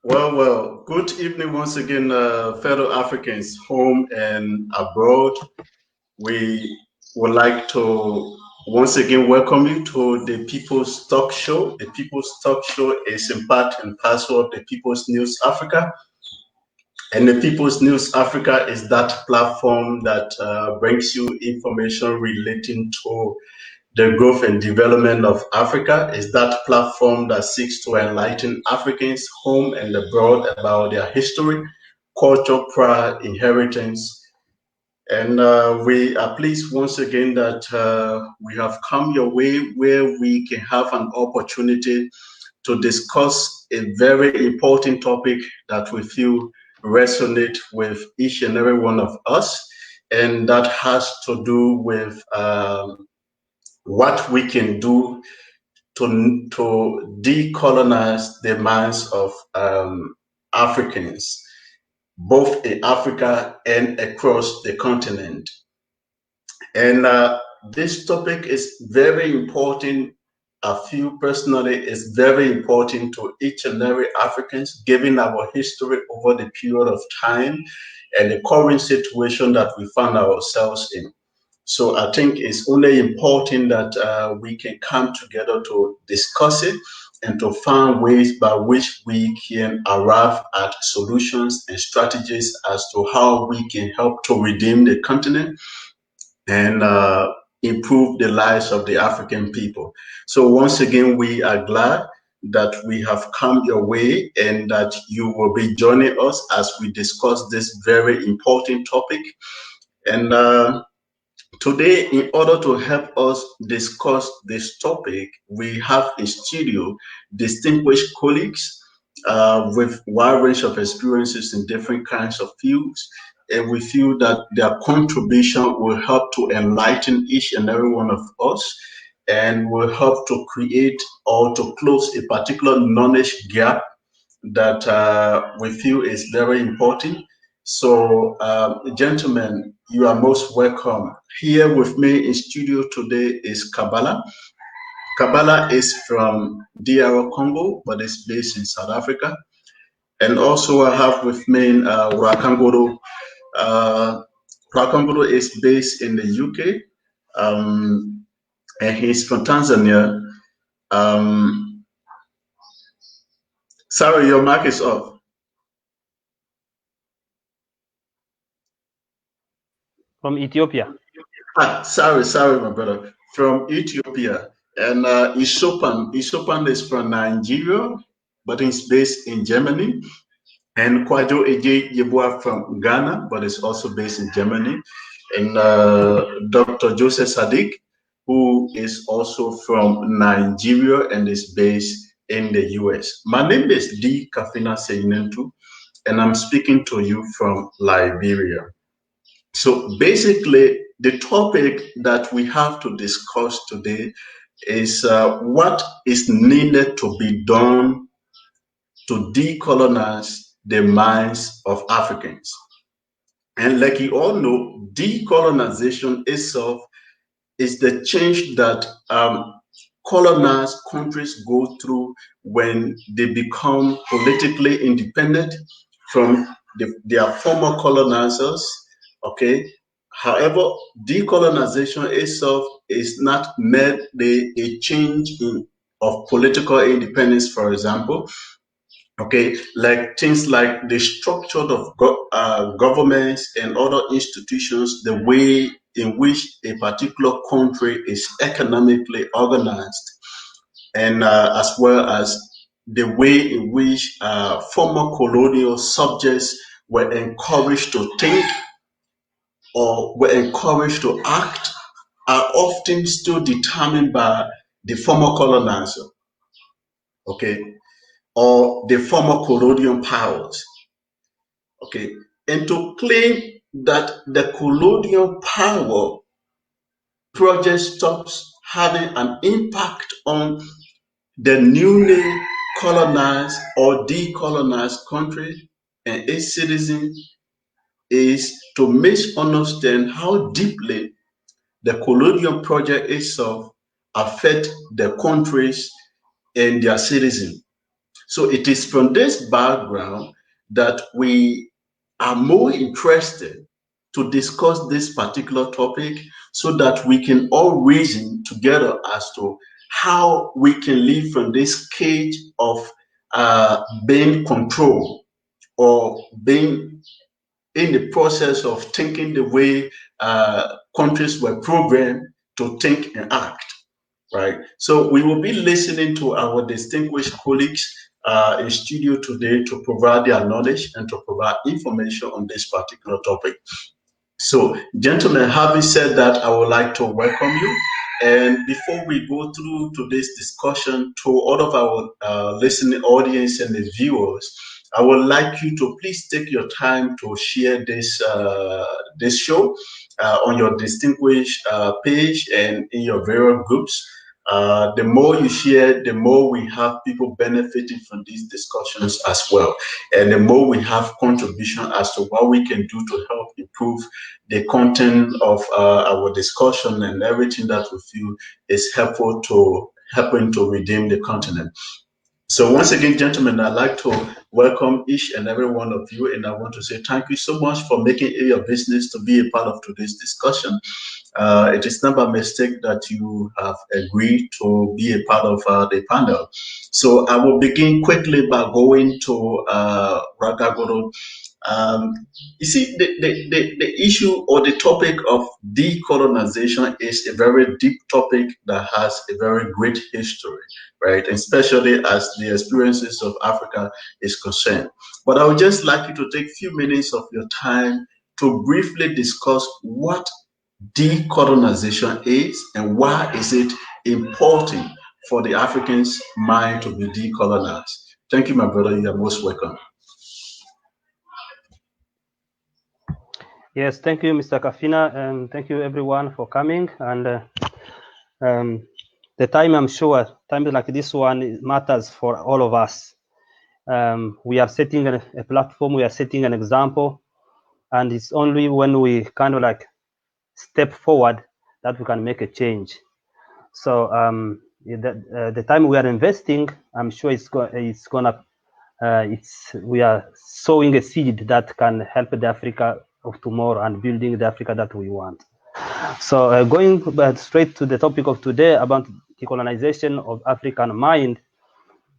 Good evening once again, fellow Africans home and abroad. We would like to once again welcome you to the People's Talk Show. The People's Talk Show is in part and parcel of the People's News Africa. And the People's News Africa is that platform that brings you information relating to the growth and development of Africa. Is that platform that seeks to enlighten Africans home and abroad about their history, culture, pride, inheritance. And we are pleased once again that we have come your way where we can have an opportunity to discuss a very important topic that we feel resonate with each and every one of us. And that has to do with what we can do to decolonize the minds of Africans, both in Africa and across the continent. And this topic is very important. I feel personally is very important to each and every Africans, given our history over the period of time and the current situation that we find ourselves in. So I think it's only important that we can come together to discuss it and to find ways by which we can arrive at solutions and strategies as to how we can help to redeem the continent and improve the lives of the African people. So once again, we are glad that we have come your way and that you will be joining us as we discuss this very important topic. And today, in order to help us discuss this topic, we have in studio distinguished colleagues with wide range of experiences in different kinds of fields. And we feel that their contribution will help to enlighten each and every one of us and will help to create or to close a particular knowledge gap that we feel is very important. So, gentlemen, you are most welcome. Here with me in studio today is Kabbalah. Kabbalah is from DR Congo, but is based in South Africa. And also I have with me Rakangoro. Rakangoro is based in the UK, and he's from Tanzania. Sorry, your mic is off. From Ethiopia. Sorry, my brother. From Ethiopia. And Isopan is from Nigeria, but he's based in Germany. And Kwajo Eje Yebua from Ghana, but is also based in Germany. And Dr. Joseph Sadiq, who is also from Nigeria and is based in the US. My name is D. Kafina Seinentu, and I'm speaking to you from Liberia. So basically, the topic that we have to discuss today is what is needed to be done to decolonize the minds of Africans. And like you all know, decolonization itself is the change that colonized countries go through when they become politically independent from their former colonizers. Okay. However, decolonization itself is not merely a change of political independence, for example. Okay, like things like the structure of governments and other institutions, the way in which a particular country is economically organized, and as well as the way in which former colonial subjects were encouraged to think or were encouraged to act, are often still determined by the former colonizer, okay, or the former colonial powers. Okay, and to claim that the colonial power project stops having an impact on the newly colonized or decolonized country and its citizens is to misunderstand how deeply the colonial project itself affect the countries and their citizens. So it is from this background that we are more interested to discuss this particular topic so that we can all reason together as to how we can live from this cage of being controlled or being in the process of thinking the way countries were programmed to think and act, right? So we will be listening to our distinguished colleagues in studio today to provide their knowledge and to provide information on this particular topic. So, gentlemen, having said that, I would like to welcome you. And before we go through today's discussion to all of our listening audience and the viewers, I would like you to please take your time to share this show on your distinguished page and in your various groups. The more you share, the more we have people benefiting from these discussions as well. And the more we have contribution as to what we can do to help improve the content of our discussion and everything that we feel is helpful to helping to redeem the continent. So once again, gentlemen, I'd like to welcome each and every one of you, and I want to say thank you so much for making it your business to be a part of today's discussion. It is not a mistake that you have agreed to be a part of the panel. So I will begin quickly by going to Ragagoro. You see, the issue or the topic of decolonization is a very deep topic that has a very great history, right? Especially as the experiences of Africa is concerned. But I would just like you to take a few minutes of your time to briefly discuss what decolonization is and why is it important for the Africans' mind to be decolonized. Thank you, my brother. You are most welcome. Yes, thank you, Mr. Kafina, and thank you everyone for coming. And the time, I'm sure, times like this one matters for all of us. We are setting a platform, we are setting an example, and it's only when we kind of like step forward that we can make a change. So the time we are investing, I'm sure we are sowing a seed that can help the Africa of tomorrow and building the Africa that we want. So going straight to the topic of today about decolonization of African mind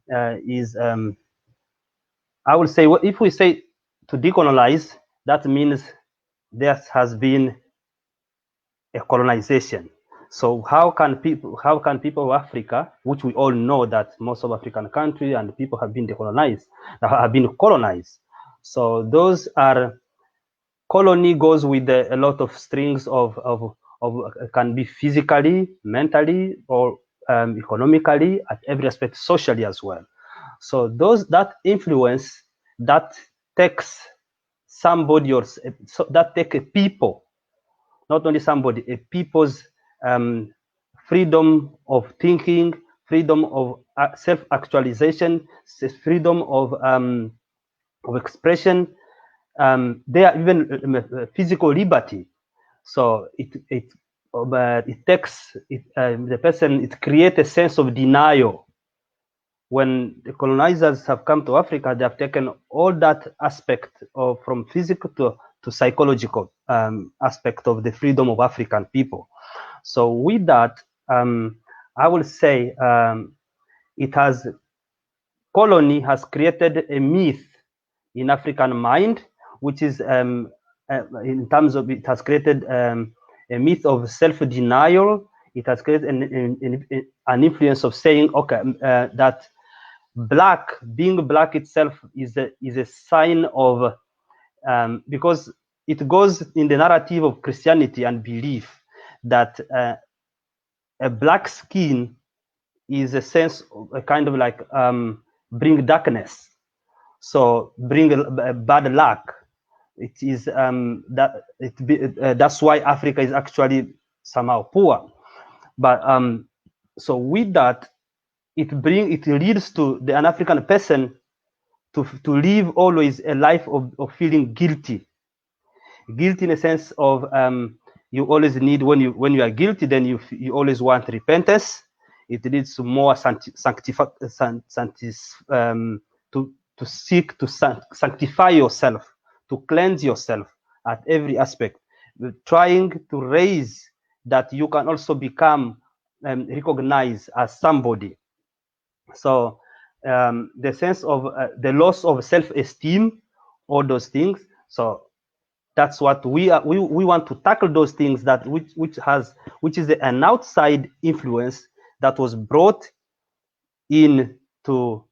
is, I would say, if we say to decolonize, that means there has been a colonization. So how can people of Africa, which we all know that most of African countries and people have been decolonized, have been colonized. So those are, colony goes with a lot of strings of can be physically, mentally, or economically, at every aspect, socially as well. So that influence that takes somebody, or that take a people, not only somebody, a people's freedom of thinking, freedom of self-actualization, freedom of expression. They are even physical liberty. So it takes the person. It creates a sense of denial. When the colonizers have come to Africa, they have taken all that aspect of from physical to psychological aspect of the freedom of African people. So with that, I will say colony has created a myth in African mind, which is in terms of, it has created a myth of self-denial. It has created an influence of saying, okay, that being black itself is a sign of, because it goes in the narrative of Christianity and belief that a black skin is a sense of a kind of like bring darkness, so bring a bad luck. It is that's why Africa is actually somehow poor. But so with that, it leads to an African person to live always a life of feeling guilty in a sense of you always need, when you are guilty, then you always want repentance, it leads to more to seek to sanctify yourself, to cleanse yourself at every aspect, trying to raise that you can also become recognized as somebody. So the sense of the loss of self-esteem, all those things. So that's what we want to tackle, those things that which is an outside influence that was brought into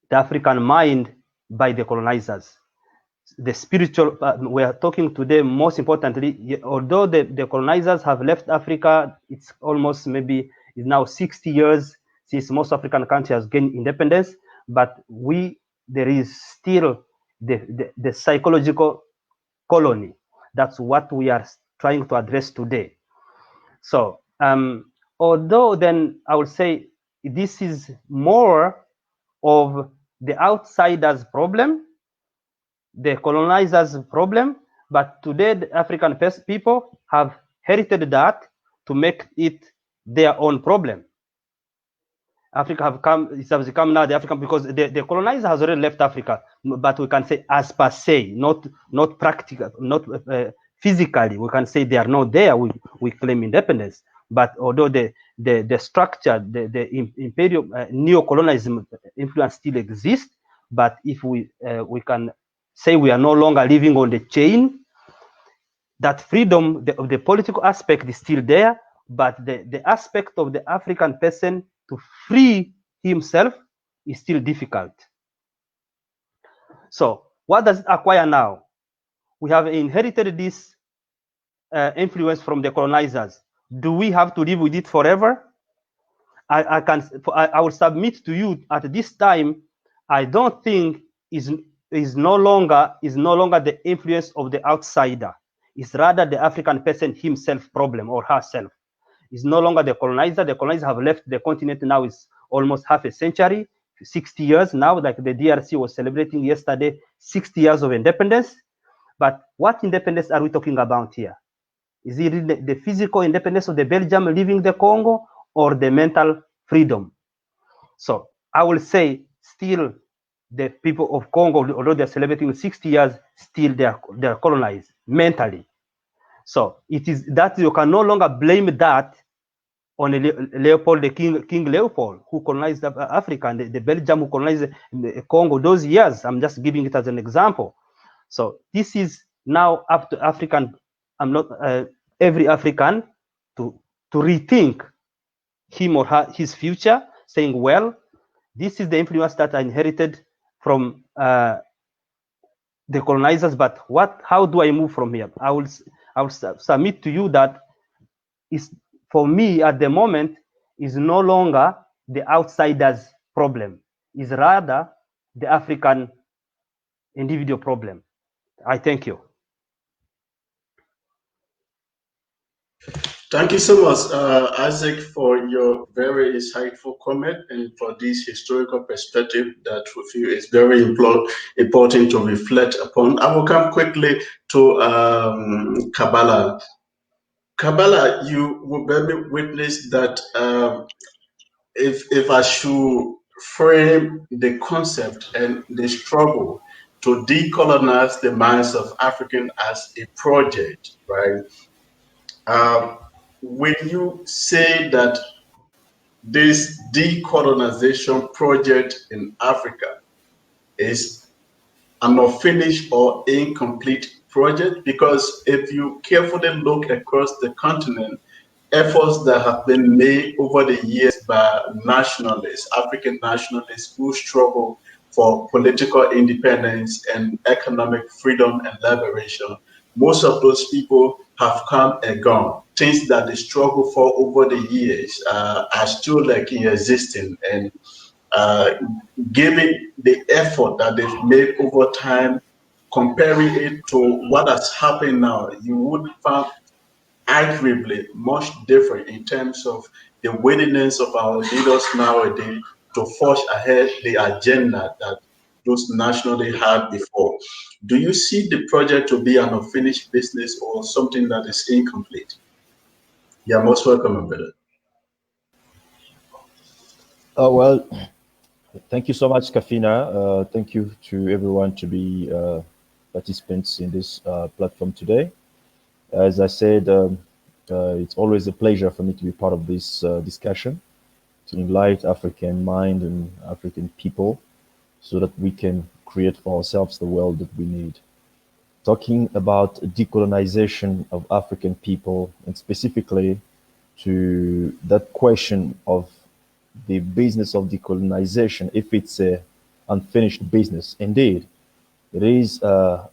the African mind by the colonizers. The spiritual, we are talking today, most importantly, although the colonizers have left Africa, it's almost maybe is now 60 years since most African countries has gained independence, but there is still the psychological colony. That's what we are trying to address today. So although then I would say this is more of the outsiders' problem, the colonizers' problem, but today the African people have inherited that to make it their own problem. Africa has become now the African, because the colonizer has already left Africa, but we can say as per se, not practical, not physically. We can say they are not there. We claim independence, but although the structure, the imperial neo-colonialism influence still exists, but if we can say we are no longer living on the chain, that freedom of the political aspect is still there, but the aspect of the African person to free himself is still difficult. So what does it acquire now? We have inherited this influence from the colonizers. Do we have to live with it forever? I will submit to you at this time, I don't think is no longer the influence of the outsider. It's rather the African person himself problem or herself. It's no longer the colonizer. The colonizers have left the continent now. It's almost half a century, 60 years now, like the DRC was celebrating yesterday, 60 years of independence. But what independence are we talking about here? Is it the physical independence of the Belgium leaving the Congo, or the mental freedom? So I will say still the people of Congo, although they're celebrating 60 years, still they're colonized mentally. So it is that you can no longer blame that on Leopold, King Leopold, who colonized Africa, and the Belgium who colonized Congo those years. I'm just giving it as an example. So this is now up to African, every African to rethink him or her, his future, saying, well, this is the influence that I inherited from the colonizers, but how do I move from here? I will submit to you that is, for me at the moment, is no longer the outsider's problem, is rather the African individual problem. I thank you. Thank you so much, Isaac, for your very insightful comment and for this historical perspective that we feel is very important to reflect upon. I will come quickly to Kabbalah. Kabbalah, you will bear me witness that if I should frame the concept and the struggle to decolonize the minds of Africans as a project, right? When you say that this decolonization project in Africa is an unfinished or incomplete project, because if you carefully look across the continent, efforts that have been made over the years by nationalists, African nationalists who struggle for political independence and economic freedom and liberation, most of those people have come and gone. Things that they struggle for over the years are still like existing, and given the effort that they've made over time, comparing it to what has happened now, you would find arguably much different in terms of the willingness of our leaders nowadays to forge ahead the agenda that those nationally had before. Do you see the project to be an unfinished business or something that is incomplete? You're most welcome, brother. Well, thank you so much, Kafina. Thank you to everyone to be participants in this platform today. As I said, it's always a pleasure for me to be part of this discussion to enlighten African mind and African people so that we can create for ourselves the world that we need. Talking about decolonization of African people, and specifically to that question of the business of decolonization, if it's a unfinished business. Indeed, it is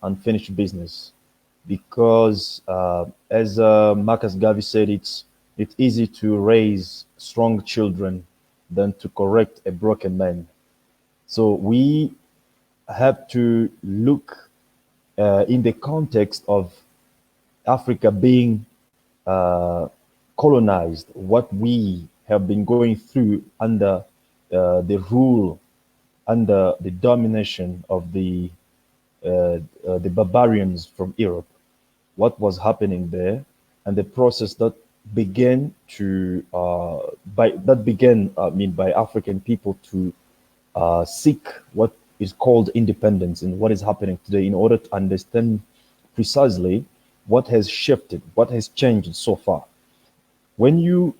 unfinished business because, as Marcus Garvey said, it's easy to raise strong children than to correct a broken man. So we have to look in the context of Africa being uh, colonized, what we have been going through under the rule, under the domination of the barbarians from Europe, what was happening there, and the process that began to I mean, by African people to seek what is called independence and what is happening today in order to understand precisely what has shifted, what has changed so far. When you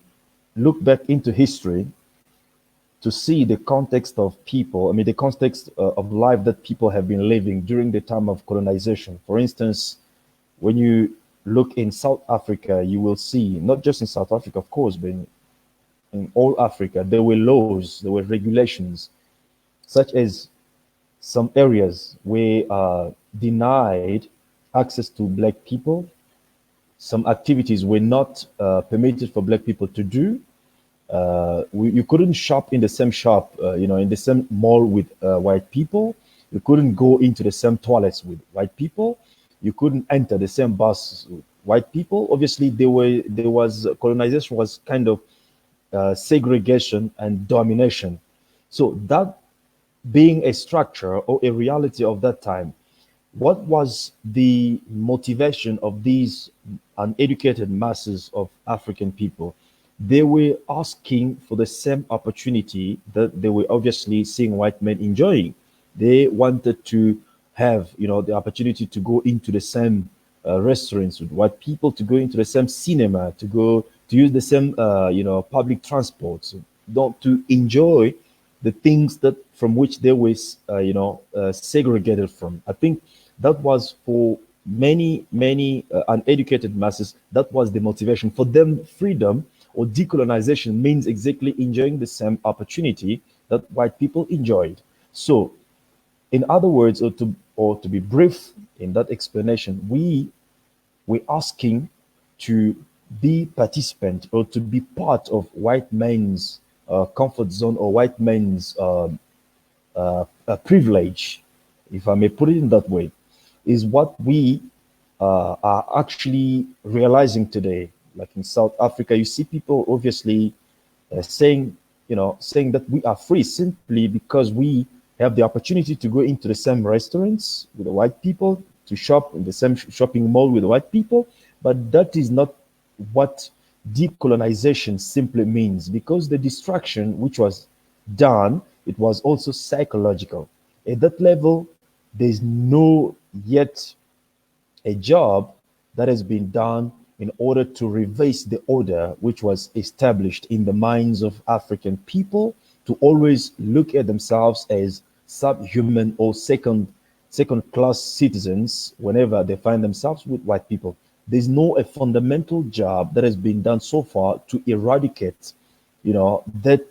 look back into history to see the context of people, I mean, the context of life that people have been living during the time of colonization. For instance, when you look in South Africa, you will see, not just in South Africa, of course, but in all Africa, there were laws, there were regulations, such as some areas were denied access to black people. Some activities were not permitted for black people to do. You couldn't shop in the same shop, in the same mall with white people. You couldn't go into the same toilets with white people. You couldn't enter the same bus with white people. Obviously, there was colonization was kind of segregation and domination. So that being a structure or a reality of that time, what was the motivation of these uneducated masses of African people? They were asking for the same opportunity that they were obviously seeing white men enjoying. They wanted to have, the opportunity to go into the same restaurants with white people, to go into the same cinema, to go to use the same, public transports, not to enjoy the things that from which they were, segregated from. I think that was for many uneducated masses. That was the motivation for them. Freedom or decolonization means exactly enjoying the same opportunity that white people enjoyed. So, in other words, or to be brief in that explanation, we're asking to be participant or to be part of white men's comfort zone or white men's privilege, if I may put it in that way, is what we are actually realizing today. Like in South Africa, you see people obviously saying that we are free simply because we have the opportunity to go into the same restaurants with the white people, to shop in the same shopping mall with the white people. But that is not what decolonization simply means, because the destruction which was done, it was also psychological. At that level, there's no yet a job that has been done in order to reverse the order which was established in the minds of African people to always look at themselves as subhuman or second class citizens whenever they find themselves with white people. There's no a fundamental job that has been done so far to eradicate, that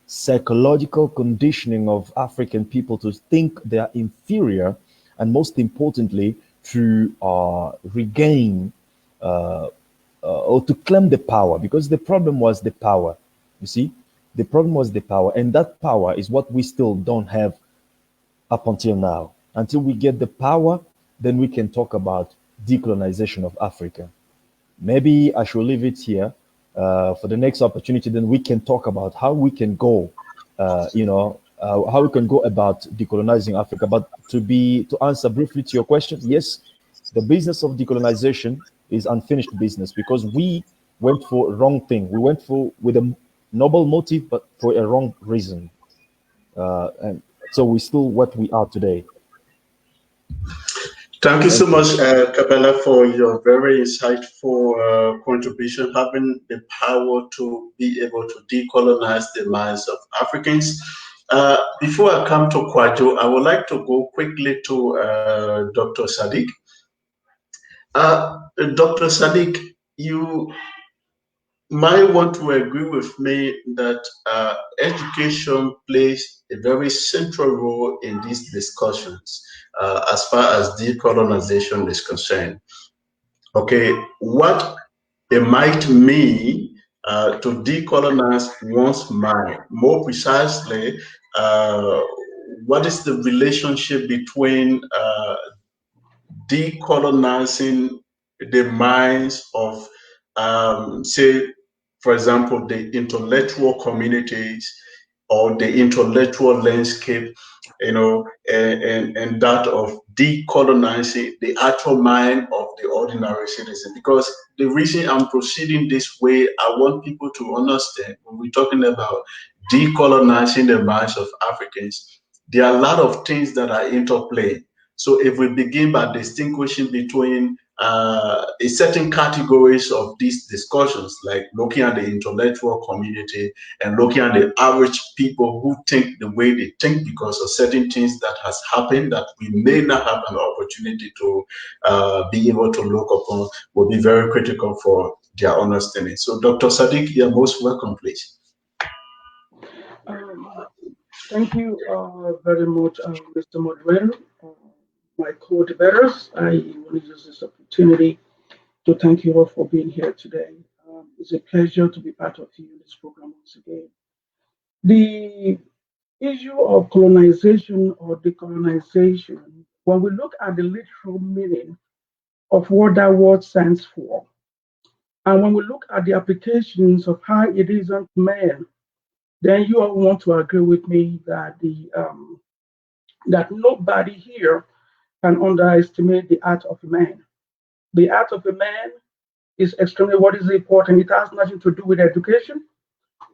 psychological conditioning of African people to think they are inferior, and most importantly, to regain or to claim the power, because the problem was the power. You see, the problem was the power, and that power is what we still don't have up until now. Until we get the power, then we can talk about decolonization of Africa. Maybe I should leave it here for the next opportunity. Then we can talk about how we can go, how we can go about decolonizing Africa. But to answer briefly to your question, yes, the business of decolonization is unfinished business because we went for wrong thing. We went for with noble motive, but for a wrong reason. And so we're still what we are today. Thank you so Thank you. much, Kabela, for your very insightful contribution, having the power to be able to decolonize the minds of Africans. Before I come to Kwajo, I would like to go quickly to Dr. Sadiq. Dr. Sadiq, you might want to agree with me that education plays a very central role in these discussions as far as decolonization is concerned. Okay, what it might mean to decolonize one's mind, more precisely, what is the relationship between decolonizing the minds of, say, for example, the intellectual communities or the intellectual landscape, and that of decolonizing the actual mind of the ordinary citizen. Because the reason I'm proceeding this way, I want people to understand when we're talking about decolonizing the minds of Africans, there are a lot of things that are interplaying. So if we begin by distinguishing between a certain categories of these discussions, like looking at the intellectual community and looking at the average people who think the way they think because of certain things that has happened that we may not have an opportunity to be able to look upon, will be very critical for their understanding. So Dr. Sadiq, you're most welcome, please. Um, Thank you very much, Mr. Moderator. Uh, my co-debaters, I want to use this opportunity to thank you all for being here today. It's a pleasure to be part of you in this program once again. The issue of colonization or decolonization, when we look at the literal meaning of what that word stands for, and when we look at the applications of how it is on man, then you all want to agree with me that that nobody here can underestimate the art of a man. The art of a man is extremely what is important. It has nothing to do with education.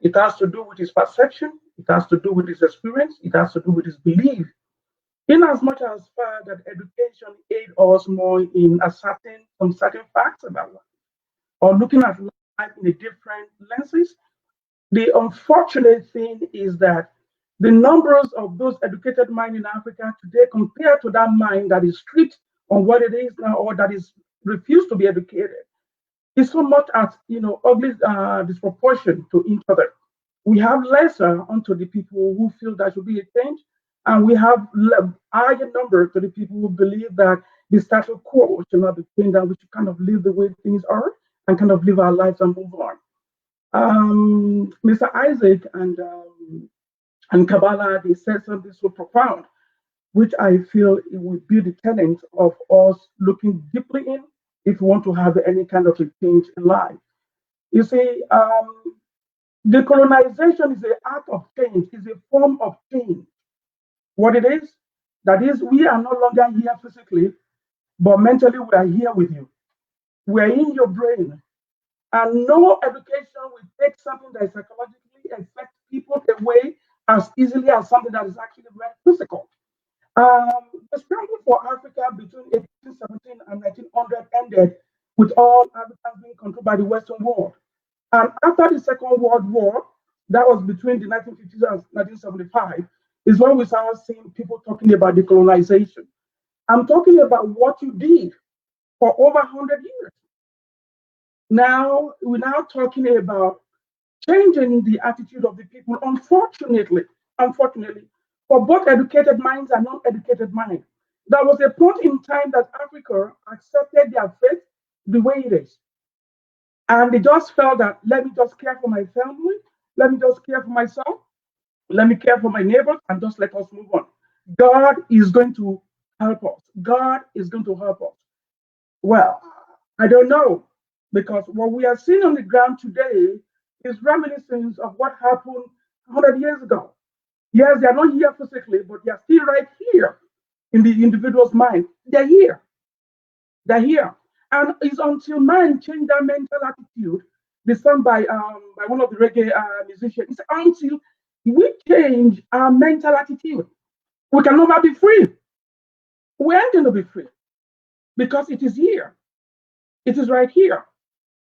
It has to do with his perception. It has to do with his experience. It has to do with his belief. In as much as far that education aid us more in ascertaining some certain facts about life or looking at life in a different lenses, the unfortunate thing is that the numbers of those educated minds in Africa today compared to that mind that is strict on what it is now or that is refused to be educated is so much at ugly disproportion to each other. We have lesser unto the people who feel that should be a change, and we have higher number to the people who believe that the status quo should not be changed and we should kind of live the way things are and kind of live our lives and move on. Mr. Isaac and Kabbalah, they said something so profound, which I feel it would be the tenet of us looking deeply in if we want to have any kind of a change in life. You see, decolonization is an act of change, is a form of change. What it is, that is, we are no longer here physically, but mentally we are here with you. We are in your brain. And no education will take something that is psychologically affects people away as easily as something that is actually very physical. The struggle for Africa between 1817 and 1900 ended with all Africans being controlled by the Western world. And after the Second World War, that was between the 1950s and 1975, is when we started seeing people talking about decolonization. I'm talking about what you did for over 100 years. Now, we're now talking about changing the attitude of the people, unfortunately, for both educated minds and non-educated minds. There was a point in time that Africa accepted their fate the way it is. And they just felt that, let me just care for my family, let me just care for myself, let me care for my neighbors, and just let us move on. God is going to help us. God is going to help us. Well, I don't know, because what we are seeing on the ground today is reminiscence of what happened 100 years ago. Yes, they are not here physically, but they are still right here in the individual's mind. They're here. They're here. And it's until man change that mental attitude the song by one of the reggae musicians. He said, until we change our mental attitude, we can never be free. We ain't going to be free because it is here. It is right here.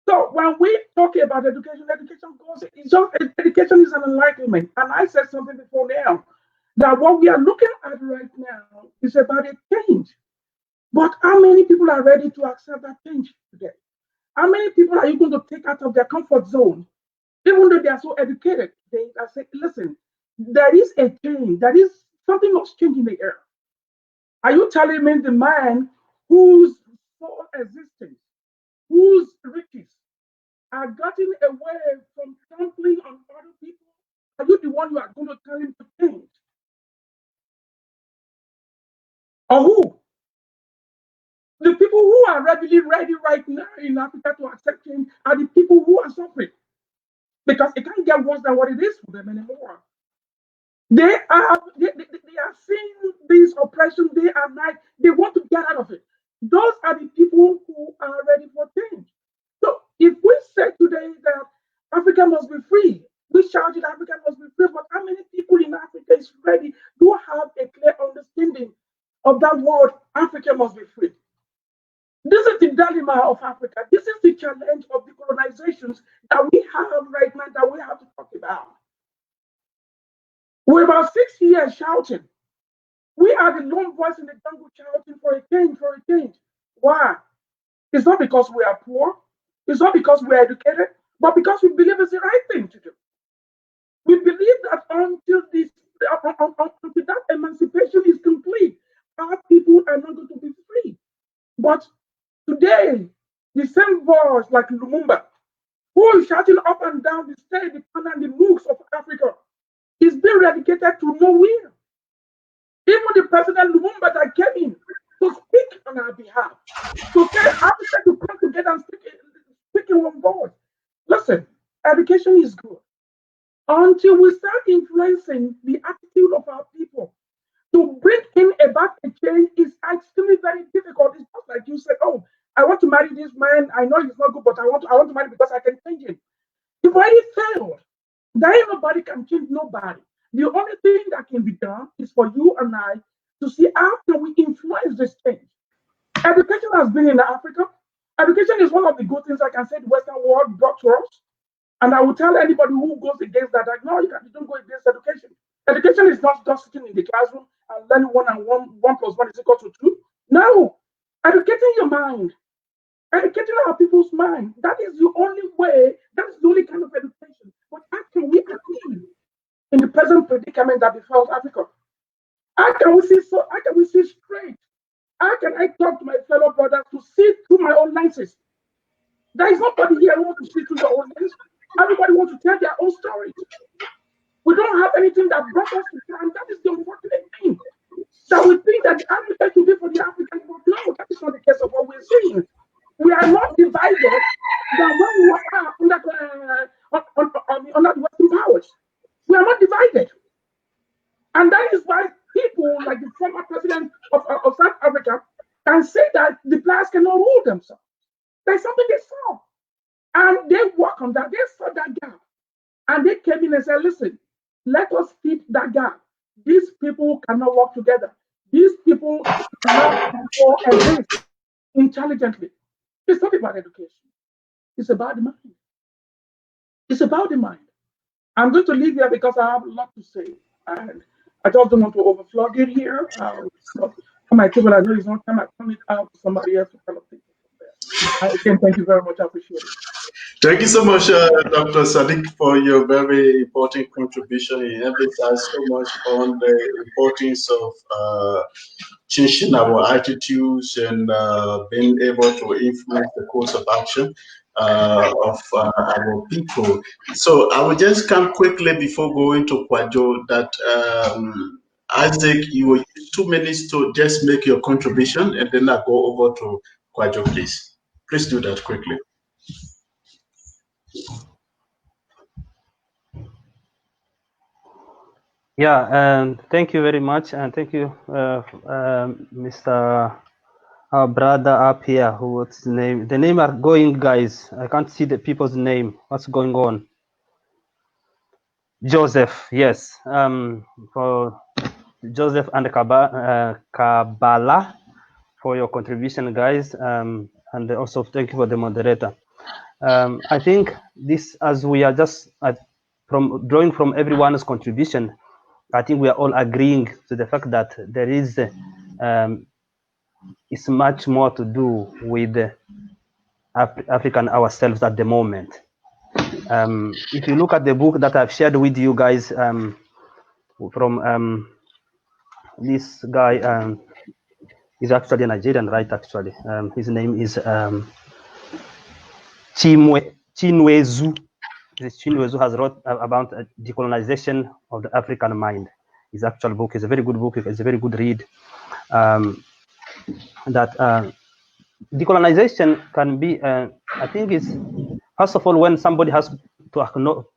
So when we talk about education, education goes, it's just, education is an enlightenment. And I said something before now, that what we are looking at right now is about a change. But how many people are ready to accept that change today? How many people are you going to take out of their comfort zone? Even though they are so educated, they are saying, listen, there is a change, there is something must change in the air. Are you telling me the man whose sole existence, whose riches are getting away from trampling on other people? Are you the one you are going to tell him to change? Or who? The people who are ready right now in Africa to accept change are the people who are suffering. Because it can't get worse than what it is for them anymore. They are seeing this oppression day and night. They want to get out of it. Those are the people who are ready for change. So if we say today that Africa must be free, we shout that Africa must be free, but how many people in Africa is ready to have a clear understanding of that word, Africa must be free? This is the dilemma of Africa. This is the challenge of the colonizations that we have right now that we have to talk about. We're about 6 years shouting. We are the lone voice in the jungle shouting for a change, for a change. Why? It's not because we are poor. It's not because we are educated, but because we believe it's the right thing to do. We believe that until that emancipation is complete, our people are not going to be free. But today, the same voice like Lumumba, who is shouting up and down the state, the corner, and the nooks of Africa, is being relegated to nowhere. Even the President Lumumba that came in to speak on our behalf, to tell Africa to come together and speak in one voice. Listen, education is good. Until we start influencing the attitude of our people, to bring in about a change is extremely very difficult. It's just like you said, oh, I want to marry this man. I know he's not good, but I want to marry because I can change him. You've already failed. There ain't nobody can change nobody. The only thing that can be done is for you and I to see how can we influence this change. Education has been in Africa. Education is one of the good things I can say the Western world brought to us. And I will tell anybody who goes against that, like, no, you don't go against education. Education is not just sitting in the classroom and learning one and one plus one is equal to two. No, educating your mind, educating our people's mind. That is the only way. That is the only kind of education. But how can we achieve in the present predicament that befalls Africa? How can we see so? How can we see straight? How can I talk to my fellow brothers to see through my own lenses? There is nobody here who wants to see through your own lens. Everybody wants to tell their own stories. We don't have anything that brought us to time. That is the unfortunate thing. That we think that the African should be for the African, but no, that is not the case of what we're seeing. We are not divided than when we were under the Western powers. We are not divided. And that is why people like the former president of South Africa can say that the blacks cannot rule themselves. There's something they saw. And they work on that. They saw that gap. And they came in and said, listen, let us feed that gap. These people cannot work together. These people cannot coexist intelligently. It's not about education. It's about the mind. It's about the mind. I'm going to leave here because I have a lot to say. And I just don't want to overflow it here. So for my table, I know it's not time. I turn it out to somebody else to kind of take it from there. Again, thank you very much. I appreciate it. Thank you so much, Dr. Sadiq, for your very important contribution. You emphasized so much on the importance of changing our attitudes and being able to influence the course of action of our people. So I will just come quickly before going to Kwajo that Isaac, you will use 2 minutes to just make your contribution, and then I'll go over to Kwajo, please. Please do that quickly. Yeah, and thank you very much, and thank you, Mr. Our brother up here, what's his name? The name are going, guys. I can't see the people's name. What's going on? Joseph, yes. For Joseph and Kabbalah for your contribution, guys. And also thank you for the moderator. I think this, as we are just from drawing from everyone's contribution, I think we are all agreeing to the fact that there is it's much more to do with African ourselves at the moment. If you look at the book that I've shared with you guys from this guy, he's actually a Nigerian, right? Actually, his name is Chinwezu. Chinwezu has wrote about decolonization of the African mind. His actual book is a very good book. It's a very good read. That decolonization can be, I think, is first of all when somebody has to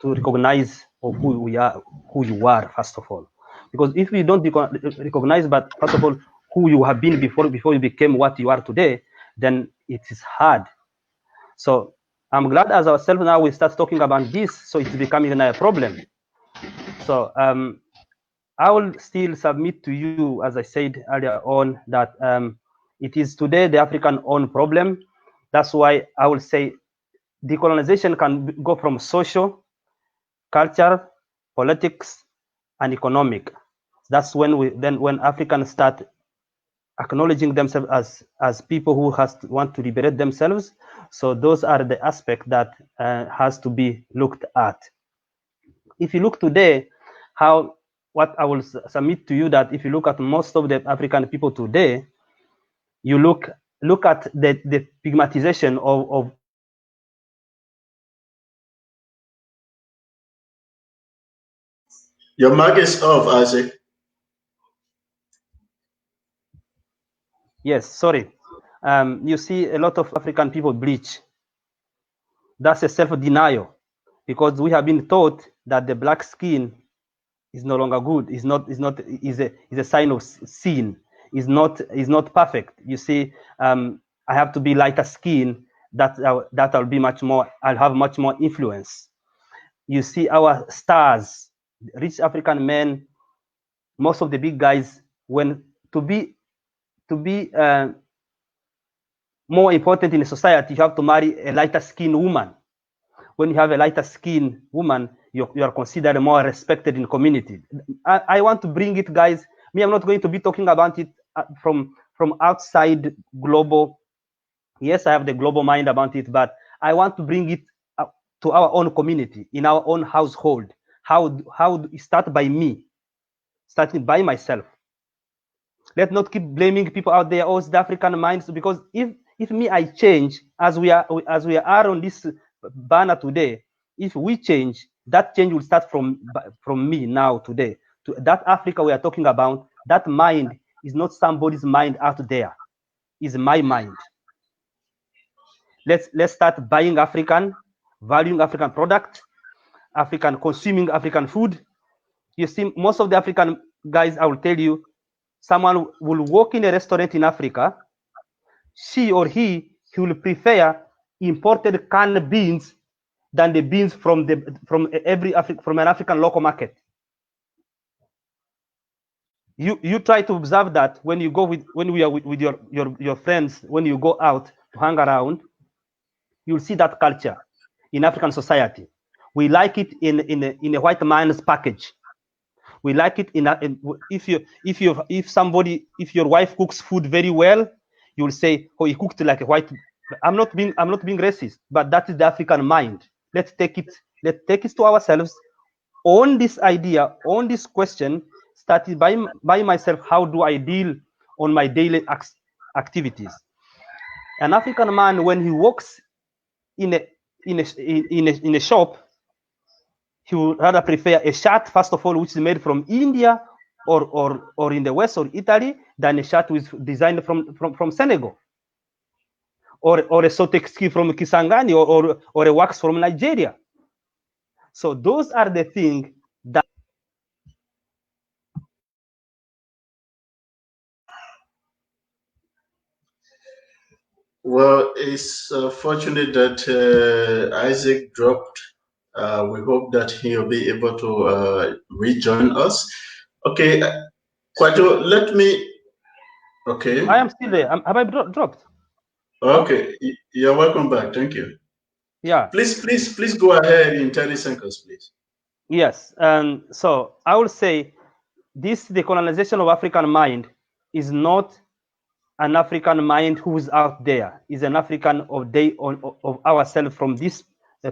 recognize of who we are, who you are, first of all. Because if you don't recognize, but first of all, who you have been before you became what you are today, then it is hard. So I'm glad as ourselves now we start talking about this, so it's becoming a problem. So I will still submit to you, as I said earlier on, that it is today the African own problem. That's why I will say decolonization can go from social, culture, politics, and economic. That's when when Africans start acknowledging themselves as people who want to liberate themselves. So those are the aspects that has to be looked at. If you look today, what I will submit to you, that if you look at most of the African people today, you look at the pigmatization of Your mic is off, Isaac. Yes, sorry. You see a lot of African people bleach. That's a self-denial, because we have been taught that the black skin is no longer good. Is a sign of sin. Is not perfect. You see, I have to be lighter skin. That I'll be much more. I'll have much more influence. You see, our stars, rich African men, most of the big guys, when to be more important in a society, you have to marry a lighter skinned woman. When you have a lighter skinned woman, you are considered more respected in community. I want to bring it, guys. Me, I'm not going to be talking about it from outside global. Yes, I have the global mind about it, but I want to bring it to our own community, in our own household. How start by me, starting by myself. Let's not keep blaming people out there, oh, the African minds, because if me I change, as we are on this banner today, if we change, that change will start from me now today. To that Africa we are talking about, that mind is not somebody's mind out there, is my mind. Let's start buying African, valuing African product, consuming African food. You see, most of the African guys, I will tell you, someone will walk in a restaurant in Africa, she or he will prefer imported canned beans than the beans from an African local market. You try to observe that when you go when we are with your friends, when you go out to hang around, you'll see that culture in African society. We like it in a white man's package. We like it if your wife cooks food very well, you will say, oh, he cooked like a white. I'm not being racist, but that is the African mind. Let's take it to ourselves. On this idea, on this question, started by myself. How do I deal on my daily activities? An African man, when he walks in a shop, he would rather prefer a shirt, first of all, which is made from India or in the West or Italy, than a shirt which is designed from Senegal, or a sotex from Kisangani, or a wax from Nigeria. So those are the things that Well, it's fortunate that Isaac dropped. We hope that he'll be able to rejoin us. Okay, Kwajo, let me. Okay, I am still there. Have I dropped? okay, you're welcome back. Thank you. Yeah. Please go ahead in 30 seconds, please. Yes. So I will say this decolonization of African mind is not an African mind who is out there. Is an African of ourselves. From this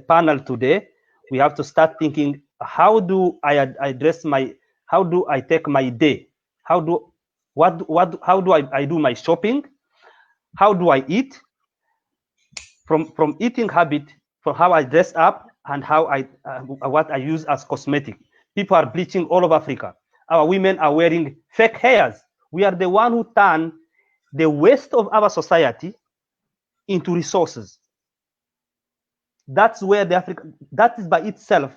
panel today, we have to start thinking: how do I address my? How do I take my day? How do How do I do my shopping? How do I eat? From eating habit, from how I dress up, and how what I use as cosmetic. People are bleaching all over Africa. Our women are wearing fake hairs. We are the one who turn the waste of our society into resources. That's where that is by itself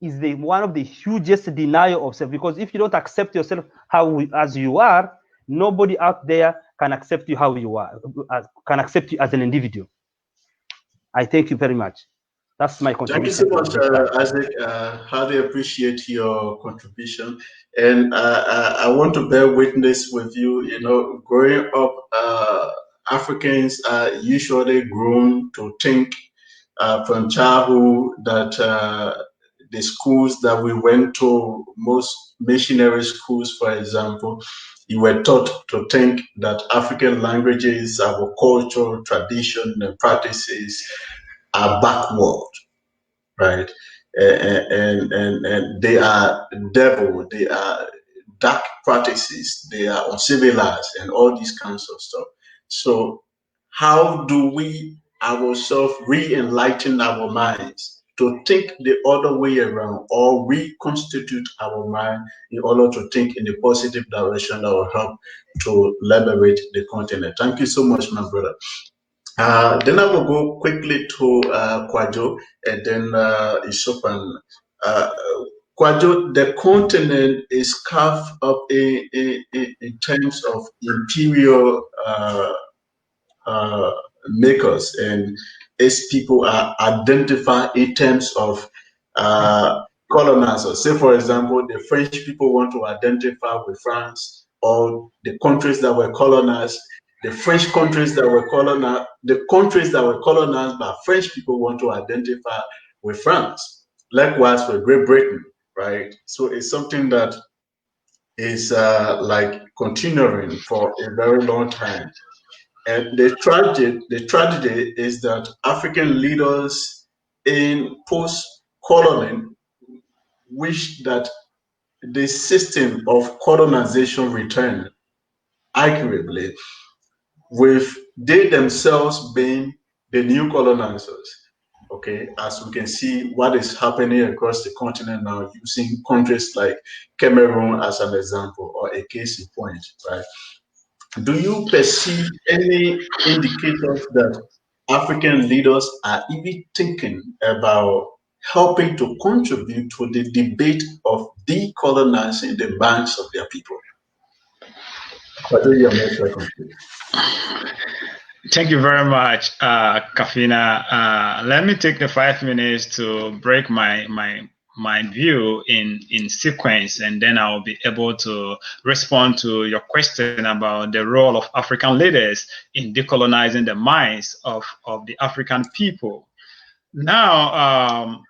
is one of the hugest denial of self, because if you don't accept yourself as you are, nobody out there can accept you how you are, can accept you as an individual. I thank you very much. That's my Thank you so contribution. much, Isaac. Highly appreciate your contribution. And I want to bear witness with you. You know, growing up, Africans are usually grown to think from childhood that the schools that we went to, most missionary schools, for example, you were taught to think that African languages, our culture, tradition, and practices are backward, right? And they are devil, they are dark practices, they are uncivilized, and all these kinds of stuff. So, how do we ourselves re-enlighten our minds to think the other way around, or reconstitute our mind in order to think in a positive direction that will help to liberate the continent? Thank you so much, my brother. Then I will go quickly to Kwajo and then Isopan. Uh, Kwajo, the continent is carved up in terms of imperial uh, makers, and its people are identified in terms of colonizers. Say, for example, the French people want to identify with France, or the countries that were colonized. The French countries that were colonized, the countries that were colonized by French people want to identify with France. Likewise for Great Britain, right? So it's something that is like continuing for a very long time. And the tragedy is that African leaders in post-colony wish that the system of colonization returned accurately, with they themselves being the new colonizers. Okay, as we can see what is happening across the continent now, using countries like Cameroon as an example or a case in point, right? Do you perceive any indicators that African leaders are even thinking about helping to contribute to the debate of decolonizing the minds of their people? What are your most welcome, please? Thank you very much, Kafina. Let me take the 5 minutes to break my view in sequence, and then I'll be able to respond to your question about the role of African leaders in decolonizing the minds of the African people. Now,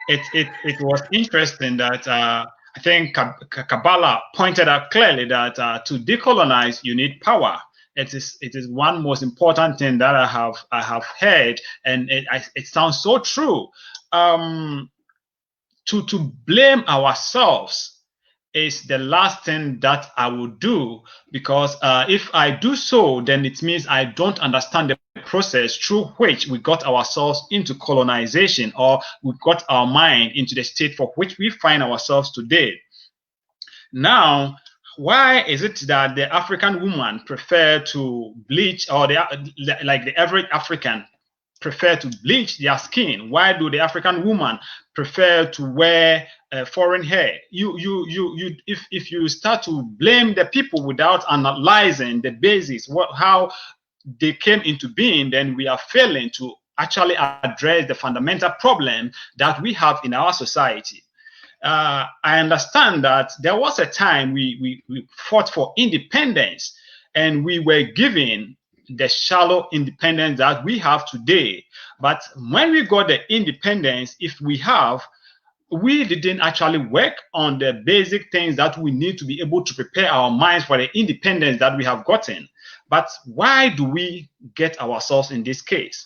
it was interesting that I think Kabbalah pointed out clearly that to decolonize you need power. It is one most important thing that I have heard, and it sounds so true. To blame ourselves is the last thing that I would do, because if I do so, then it means I don't understand the process through which we got ourselves into colonization, or we got our mind into the state for which we find ourselves today. Now, why is it that the African woman prefer to bleach, or like the average African prefer to bleach their skin? Why do the African woman prefer to wear foreign hair? If you start to blame the people without analyzing the basis, how they came into being, then we are failing to actually address the fundamental problem that we have in our society. I understand that there was a time we fought for independence, and we were given the shallow independence that we have today. But when we got the independence, if we have, we didn't actually work on the basic things that we need to be able to prepare our minds for the independence that we have gotten. But why do we get ourselves in this case?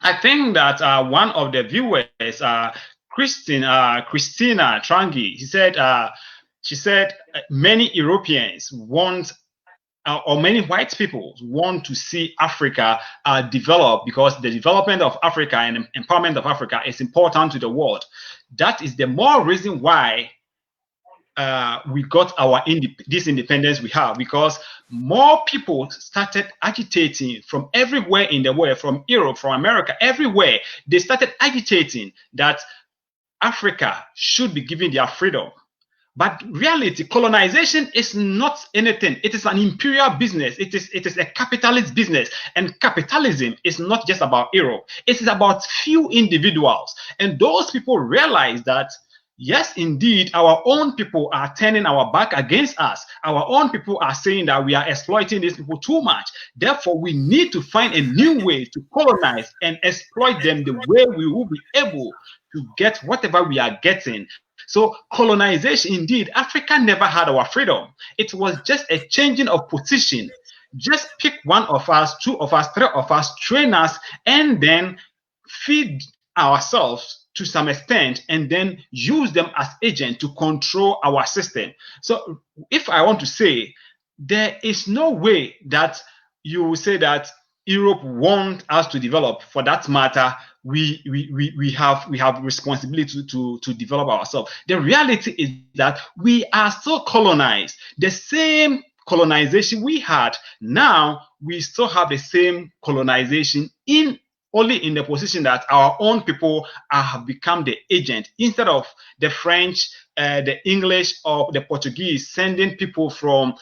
I think that one of the viewers, Christina Trangi, she said many Europeans want, or many white people want to see Africa develop, because the development of Africa and empowerment of Africa is important to the world. That is the more reason why we got this independence we have, because more people started agitating from everywhere in the world, from Europe, from America, everywhere. They started agitating that Africa should be given their freedom. But reality, colonization is not anything. It is an imperial business. It is a capitalist business. And capitalism is not just about Europe. It is about few individuals. And those people realize that, yes, indeed, our own people are turning our back against us. Our own people are saying that we are exploiting these people too much. Therefore, we need to find a new way to colonize and exploit them the way we will be able to get whatever we are getting. So colonization, indeed, Africa never had our freedom. It was just a changing of position. Just pick one of us, two of us, three of us, train us, and then feed ourselves to some extent, and then use them as agents to control our system. So if I want to say, there is no way that you will say that Europe wants us to develop. For that matter, we have responsibility to develop ourselves. The reality is that we are still colonized. The same colonization we had, now we still have the same colonization, only in the position that our own people have become the agent, instead of the French, the English, or the Portuguese sending people from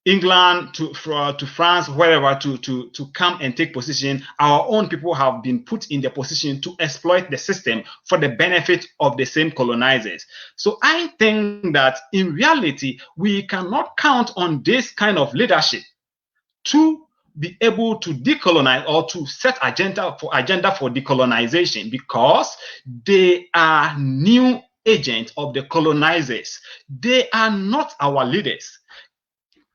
England to France, wherever, to come and take position. Our own people have been put in the position to exploit the system for the benefit of the same colonizers. So I think that in reality, we cannot count on this kind of leadership to be able to decolonize or to set agenda for decolonization, because they are new agents of the colonizers. They are not our leaders.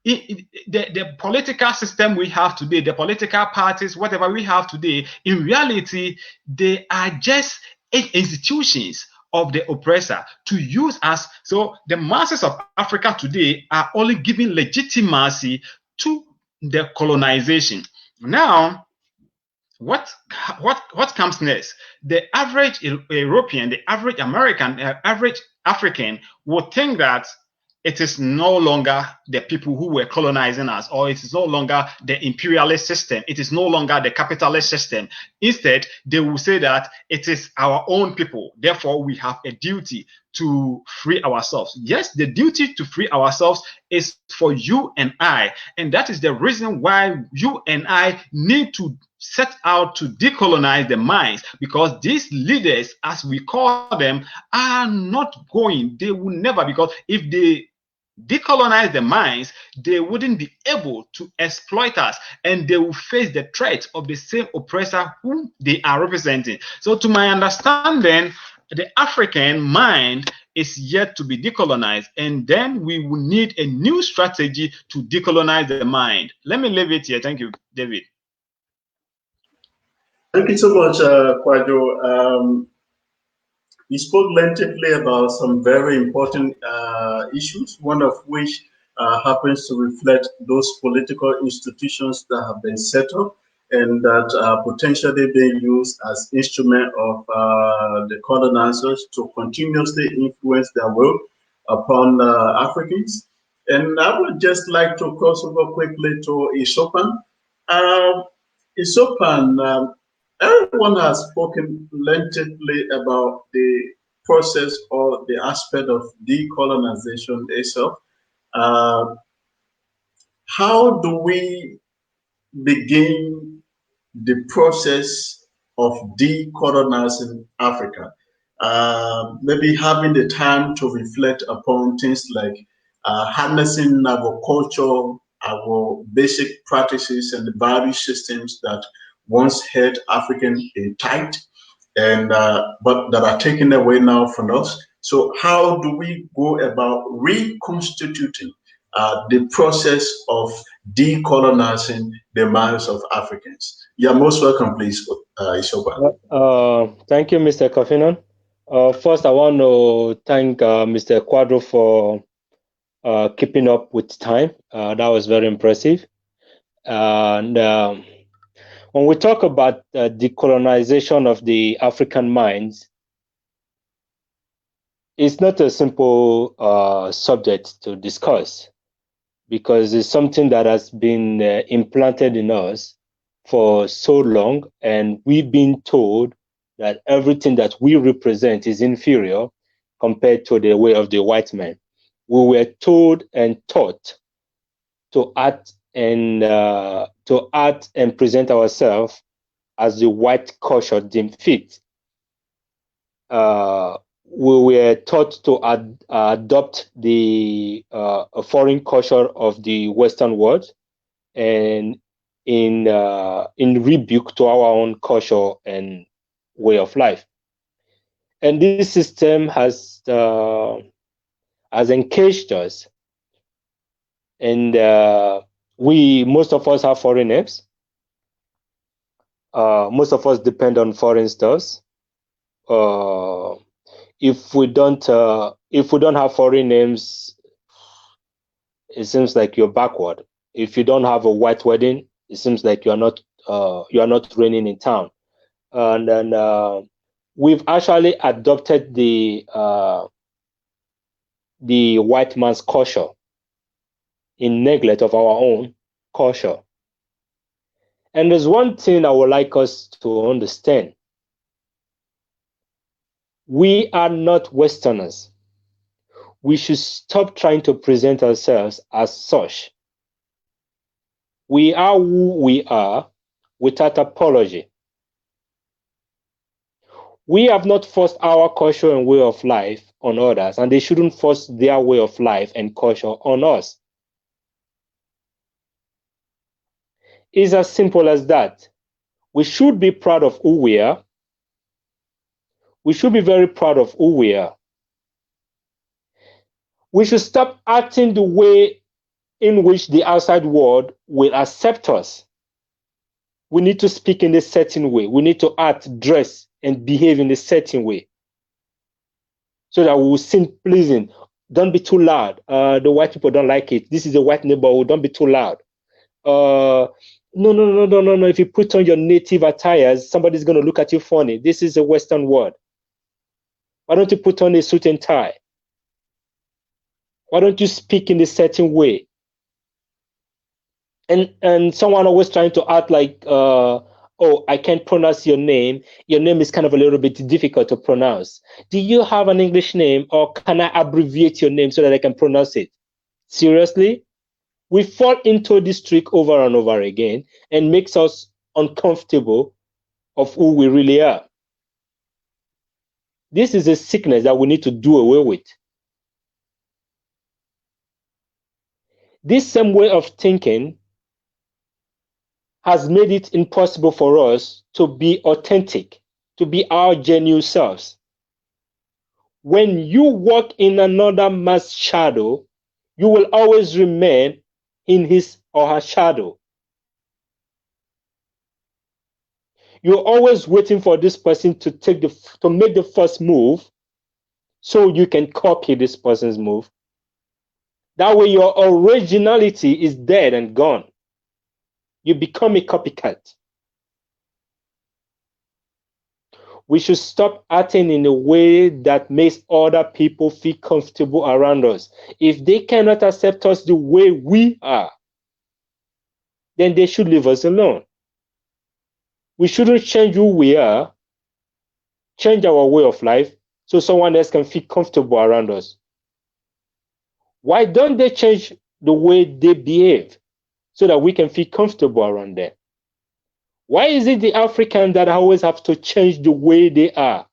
The political system we have today, the political parties, whatever we have today, in reality, they are just institutions of the oppressor to use us. So the masses of Africa today are only giving legitimacy to the colonization. Now, what comes next? The average European, the average American, average African will think that it is no longer the people who were colonizing us, or it is no longer the imperialist system. It is no longer the capitalist system. Instead, they will say that it is our own people. Therefore, we have a duty to free ourselves. Yes, the duty to free ourselves is for you and I. And that is the reason why you and I need to set out to decolonize the minds, because these leaders, as we call them, are not going. They will never, because if they decolonize the minds, they wouldn't be able to exploit us, and they will face the threat of the same oppressor whom they are representing. So to my understanding, the African mind is yet to be decolonized, and then we will need a new strategy to decolonize the mind. Let me leave it here. Thank you, David. Thank you so much, Kwadwo. You spoke lengthily about some very important issues, one of which happens to reflect those political institutions that have been set up and that are potentially being used as instrument of the colonizers to continuously influence their will upon Africans. And I would just like to cross over quickly to Isopan. Isopan, everyone has spoken lengthily about the process or the aspect of decolonization itself. How do we begin the process of decolonizing Africa? Maybe having the time to reflect upon things like harnessing our culture, our basic practices, and the value systems that once held African tight, and but that are taken away now from us. So, how do we go about reconstituting the process of decolonizing the minds of Africans? You're most welcome, please, Isoba. Thank you, Mr. Kofinon. First, I want to thank Mr. Quadro for keeping up with time. That was very impressive. And when we talk about decolonization of the African minds, it's not a simple subject to discuss, because it's something that has been implanted in us for so long, and we've been told that everything that we represent is inferior compared to the way of the white man. We were told and taught to act and present ourselves as the white culture deemed fit. We were taught to adopt the foreign culture of the Western world, and in rebuke to our own culture and way of life. And this system has encaged us, and most of us have foreign names. Most of us depend on foreign stuffs. If we don't have foreign names, it seems like you're backward. If you don't have a white wedding, it seems like you are not reigning in town. And then we've actually adopted the white man's culture in neglect of our own culture. And there's one thing I would like us to understand. We are not Westerners. We should stop trying to present ourselves as such. We are who we are without apology. We have not forced our culture and way of life on others, and they shouldn't force their way of life and culture on us. It's as simple as that. We should be proud of who we are. We should be very proud of who we are. We should stop acting the way in which the outside world will accept us. We need to speak in a certain way. We need to act, dress, and behave in a certain way, so that we will seem pleasing. Don't be too loud. The white people don't like it. This is a white neighborhood. Don't be too loud. No. If you put on your native attires, somebody's going to look at you funny. This is a Western world. Why don't you put on a suit and tie? Why don't you speak in a certain way? And someone always trying to act like, oh, I can't pronounce your name. Your name is kind of a little bit difficult to pronounce. Do you have an English name, or can I abbreviate your name so that I can pronounce it? Seriously? We fall into this trick over and over again, and makes us uncomfortable of who we really are. This is a sickness that we need to do away with. This same way of thinking has made it impossible for us to be authentic, to be our genuine selves. When you walk in another man's shadow, you will always remain in his or her shadow. You're always waiting for this person to make the first move, so you can copy this person's move. That way your originality is dead and gone. You become a copycat. We should stop acting in a way that makes other people feel comfortable around us. If they cannot accept us the way we are, then they should leave us alone. We shouldn't change who we are, change our way of life, so someone else can feel comfortable around us. Why don't they change the way they behave, so that we can feel comfortable around them? Why is it the Africans that always have to change the way they are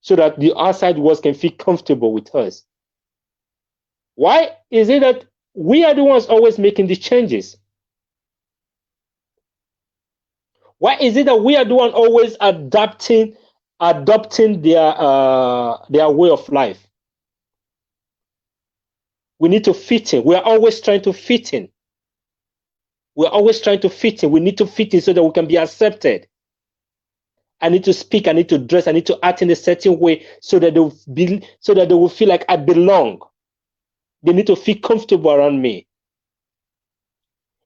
so that the outside world can feel comfortable with us? Why is it that we are the ones always making the changes? Why is it that we are the one always adopting their way of life? We need to fit in. We are always trying to fit in. We're always trying to fit in. We need to fit in so that we can be accepted. I need to speak, I need to dress, I need to act in a certain way so that they will feel like I belong. They need to feel comfortable around me.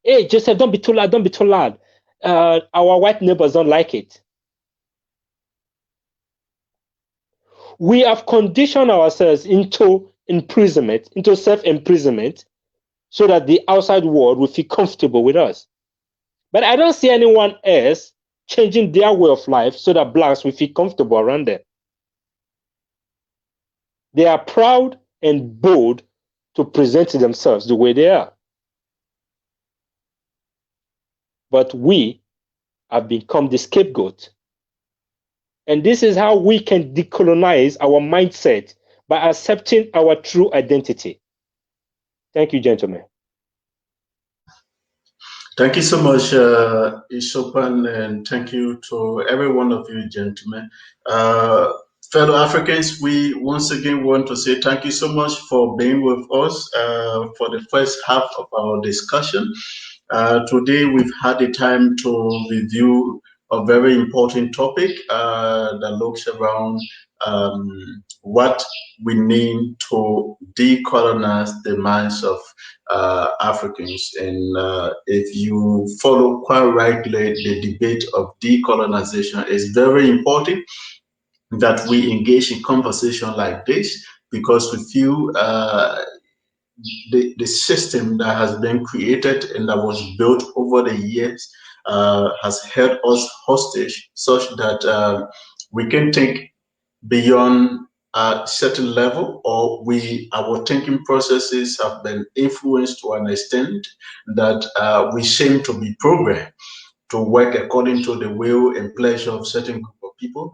Hey, Joseph, don't be too loud, don't be too loud. Our white neighbors don't like it. We have conditioned ourselves into imprisonment, into self-imprisonment, so that the outside world will feel comfortable with us. But I don't see anyone else changing their way of life so that blacks will feel comfortable around them. They are proud and bold to present themselves the way they are. But we have become the scapegoat. And this is how we can decolonize our mindset, by accepting our true identity. Thank you, gentlemen. Thank you so much, Isopan, and thank you to every one of you, gentlemen. Fellow Africans, we once again want to say thank you so much for being with us for the first half of our discussion. Today, we've had the time to review a very important topic that looks around what we need to decolonize the minds of Africans. And if you follow quite rightly, the debate of decolonization is very important that we engage in conversation like this, because we feel the system that has been created and that was built over the years has held us hostage, such that we can think beyond a certain level, or our thinking processes have been influenced to an extent that we seem to be programmed to work according to the will and pleasure of certain group of people.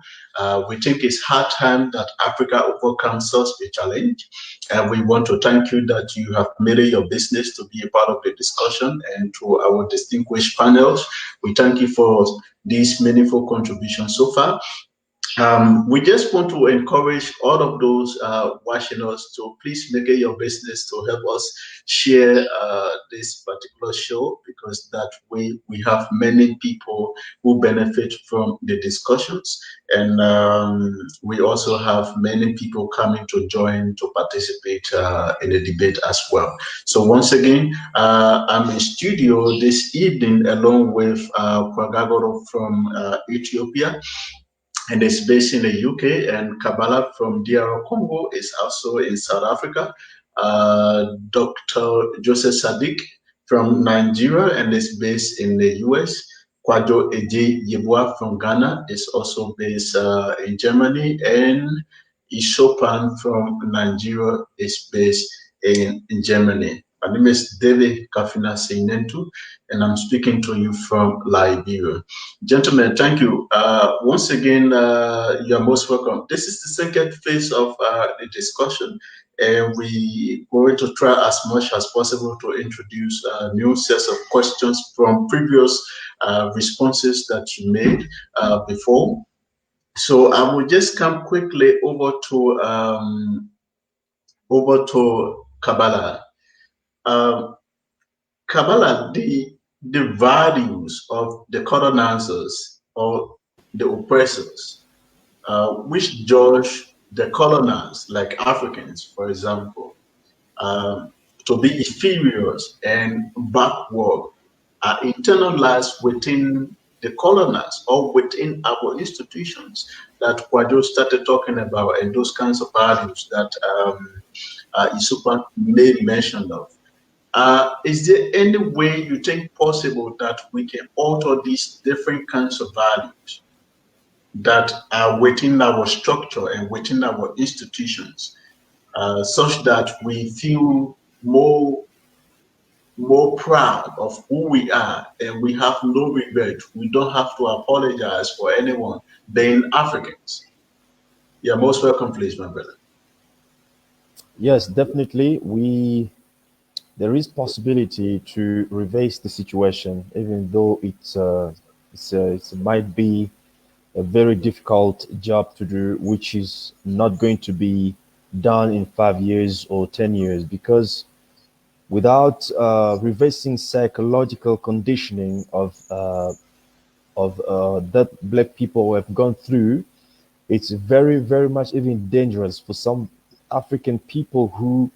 We think it's hard time that Africa overcomes such a challenge. And we want to thank you that you have made it your business to be a part of the discussion, and to our distinguished panels. We thank you for these meaningful contributions so far. We just want to encourage all of those watching us to please make it your business to help us share this particular show, because that way we have many people who benefit from the discussions, and we also have many people coming to join to participate in the debate as well. So once again, I'm in studio this evening along with Kwagagoro from Ethiopia, and is based in the UK, and Kabbalah from DR Congo is also in South Africa. Dr. Joseph Sadiq from Nigeria and is based in the US. Kwadwo Eji Yeboah from Ghana is also based in Germany, and Isopan from Nigeria is based in Germany. My name is David Kafina Seinentu, and I'm speaking to you from Liberia. Gentlemen, thank you. Once again, you're most welcome. This is the second phase of the discussion, and we're going to try as much as possible to introduce new sets of questions from previous responses that you made before. So I will just come quickly over to Kabbalah. Kabbalah, the values of the colonizers or the oppressors, which judge the colonized, like Africans, for example, to be inferior and backward, are internalized within the colonized or within our institutions that Kwadwo started talking about, and those kinds of values that Isupan made mention of. Is there any way you think possible that we can alter these different kinds of values that are within our structure and within our institutions, such that we feel more so proud of who we are, and we have no regret. We don't have to apologize for anyone being Africans. You're most welcome, please, my brother. Yes, definitely. There is possibility to reverse the situation, even though it might be a very difficult job to do, which is not going to be done in 5 years or 10 years, because without reversing psychological conditioning of that black people have gone through, it's very, very much even dangerous for some African people who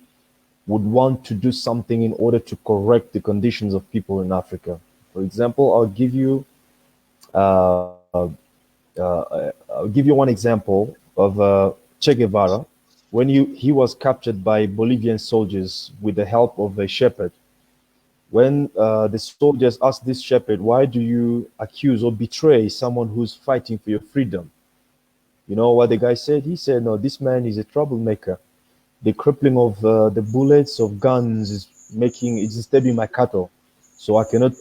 would want to do something in order to correct the conditions of people in Africa. For example, uh, I'll give you one example of Che Guevara when he was captured by Bolivian soldiers with the help of a shepherd. When the soldiers asked this shepherd, "Why do you accuse or betray someone who's fighting for your freedom?" You know what the guy said? He said, "No, this man is a troublemaker. The crippling of the bullets of guns is disturbing my cattle, so I cannot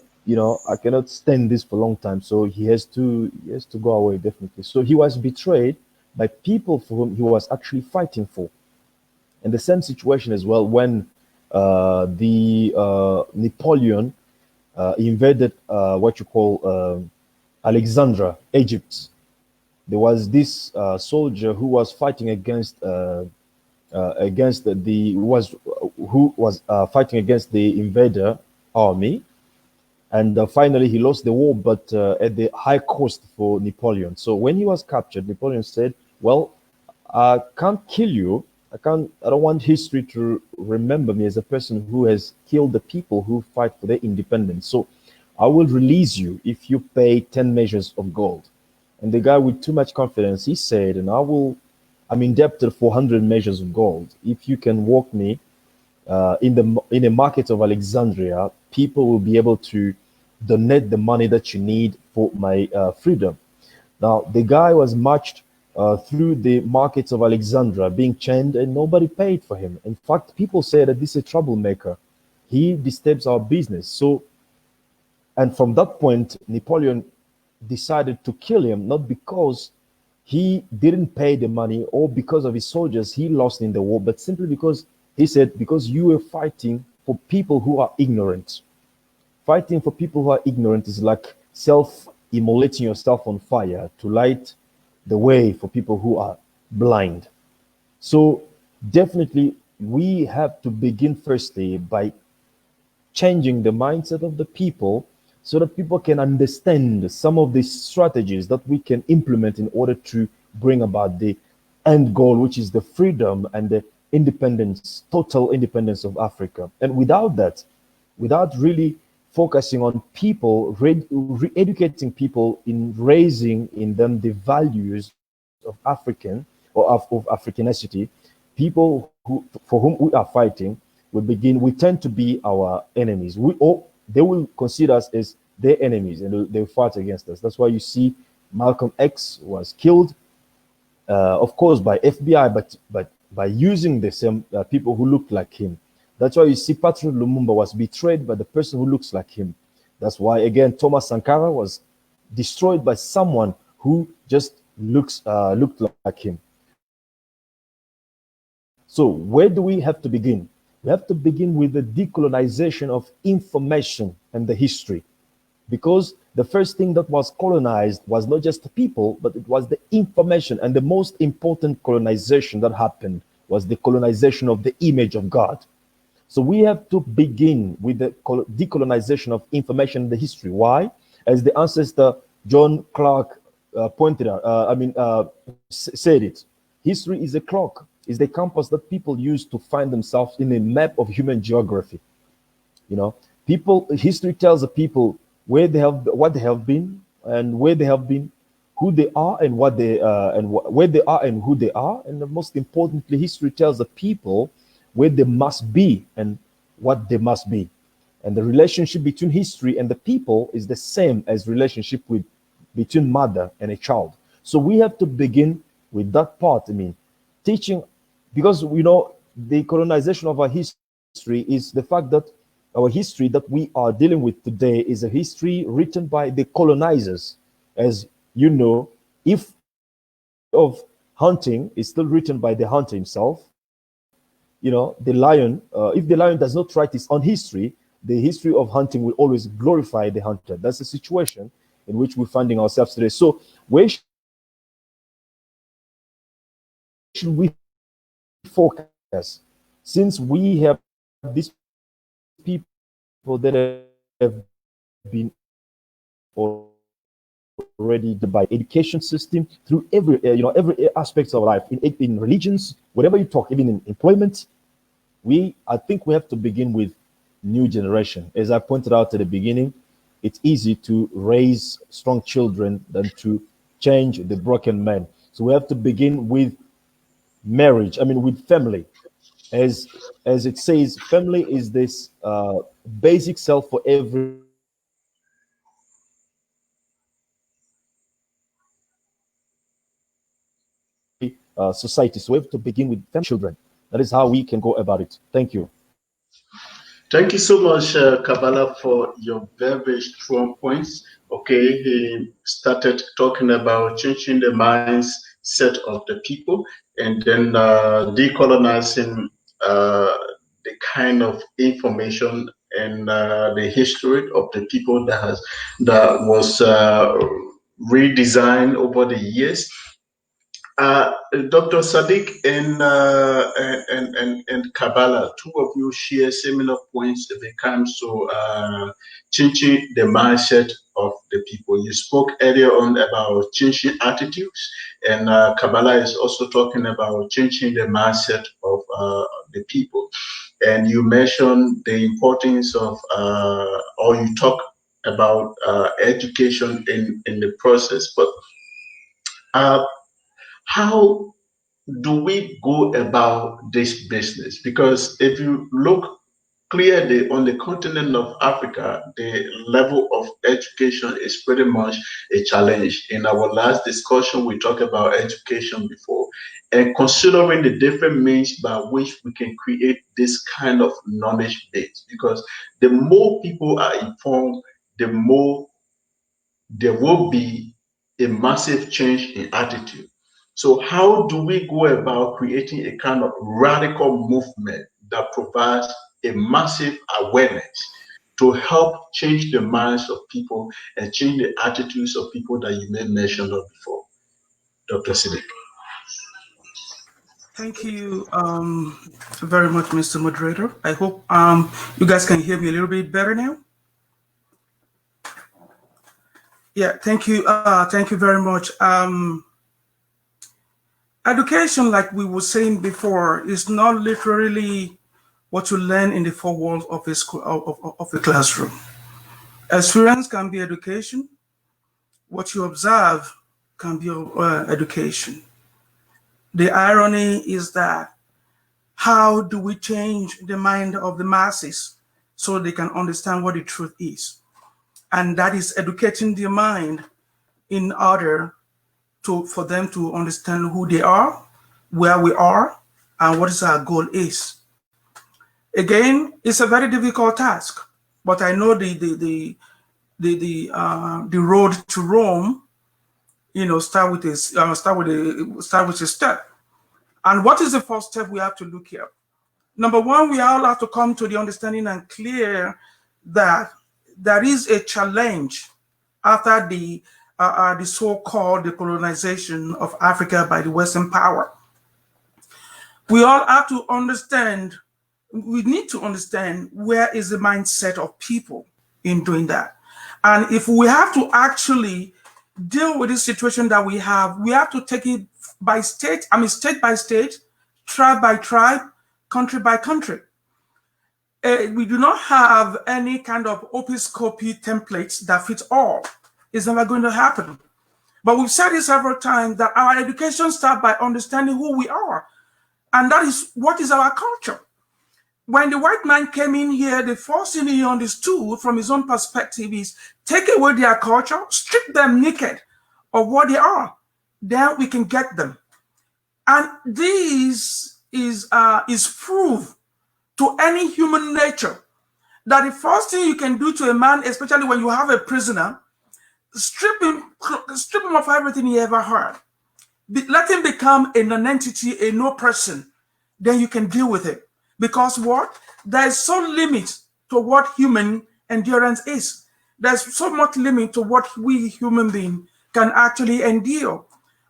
stand this for a long time. So he has to go away, definitely." So he was betrayed by people for whom he was actually fighting for. And the same situation as well when the Napoleon invaded what you call Alexandria, Egypt. There was this soldier who was fighting against the who was fighting against the invader army, and finally he lost the war, but at the high cost for Napoleon. So when he was captured, Napoleon said, "Well, I can't kill you. I don't want history to remember me as a person who has killed the people who fight for their independence. So I will release you if you pay 10 measures of gold." And the guy, with too much confidence, he said, I'm indebted for 100 measures of gold. If you can walk me in the market of Alexandria, people will be able to donate the money that you need for my freedom. Now, the guy was marched through the markets of Alexandria, being chained, and nobody paid for him. In fact, people say that this is a troublemaker. He disturbs our business. And from that point, Napoleon decided to kill him, not because he didn't pay the money or because of his soldiers he lost in the war, but simply because he said, "Because you were fighting for people who are ignorant." Fighting for people who are ignorant is like self-immolating yourself on fire to light the way for people who are blind. So definitely we have to begin firstly by changing the mindset of the people so that people can understand some of the strategies that we can implement in order to bring about the end goal, which is the freedom and the independence, total independence of Africa. And without that, without really focusing on people, re-educating people in raising in them the values of African or of Africanity, people for whom we are fighting we tend to be our enemies. They will consider us as their enemies and they'll fight against us. That's why you see Malcolm X was killed, of course, by FBI, but by using the same people who looked like him. That's why you see Patrick Lumumba was betrayed by the person who looks like him. That's why, again, Thomas Sankara was destroyed by someone who just looked like him. So where do we have to begin? We have to begin with the decolonization of information and the history. Because the first thing that was colonized was not just the people, but it was the information. And the most important colonization that happened was the colonization of the image of God. So we have to begin with the decolonization of information and the history. Why? As the ancestor John Clark said it. History is a clock, is the compass that people use to find themselves in a map of human geography. You know, history tells the people what they have been, and where they have been, who they are, and where they are, and who they are, and most importantly, history tells the people where they must be and what they must be. And the relationship between history and the people is the same as relationship between mother and a child. So we have to begin with that part. Teaching, because we know the colonization of our history is the fact that our history that we are dealing with today is a history written by the colonizers. As you know, if of hunting is still written by the hunter himself, you know, the lion, if the lion does not write his own history, the history of hunting will always glorify the hunter. That's the situation in which we're finding ourselves today. So where should we focus? Since we have these people that have been already by education system through every every aspect of life, in religions, whatever you talk, even in employment, I think we have to begin with new generation. As I pointed out at the beginning, it's easy to raise strong children than to change the broken man. So we have to begin with marriage. I mean, with family. As it says, family is this basic self for every society. So we have to begin with family, children. That is how we can go about it. Thank you. Thank you so much, Kabbalah, for your very, very strong points. Okay, he started talking about changing the mindset of the people, and then decolonizing the kind of information and the history of the people that was redesigned over the years. Dr. Sadiq and Kabbalah, two of you share similar points when it comes to changing the mindset of the people. You spoke earlier on about changing attitudes, and Kabbalah is also talking about changing the mindset of the people. And you mentioned the importance of, or you talk about education in the process, but how do we go about this business? Because if you look clearly on the continent of Africa, the level of education is pretty much a challenge. In our last discussion, we talked about education before, and considering the different means by which we can create this kind of knowledge base, because the more people are informed, the more there will be a massive change in attitude. So, how do we go about creating a kind of radical movement that provides a massive awareness to help change the minds of people and change the attitudes of people that you may mention before? Dr. Siddiq. Thank you very much, Mr. Moderator. I hope you guys can hear me a little bit better now. Yeah, thank you. Thank you very much. Education, like we were saying before, is not literally what you learn in the four walls of a school of a classroom. Experience can be education. What you observe can be education. The irony is that how do we change the mind of the masses so they can understand what the truth is? And that is educating their mind in order for them to understand who they are, where we are, and what is our goal is. Again, it's a very difficult task, but I know the road to Rome, start with a step. And what is the first step we have to look here? Number one, we all have to come to the understanding and clear that there is a challenge after the so-called decolonization of Africa by the Western power. We all have to understand, we need to understand where is the mindset of people in doing that. And if we have to actually deal with this situation that we have to take it by state, state by state, tribe by tribe, country by country. We do not have any kind of opiscopy templates that fit all. It's never going to happen. But we've said it several times that our education starts by understanding who we are. And that is what is our culture. When the white man came in here, the first thing he understood from his own perspective is take away their culture, strip them naked of what they are. Then we can get them. And this is proof to any human nature that the first thing you can do to a man, especially when you have a prisoner, strip him of everything he ever heard. Let him become a non-entity, a no person. Then you can deal with it. Because what? There is so limit to what human endurance is. There's so much limit to what we human beings can actually endure.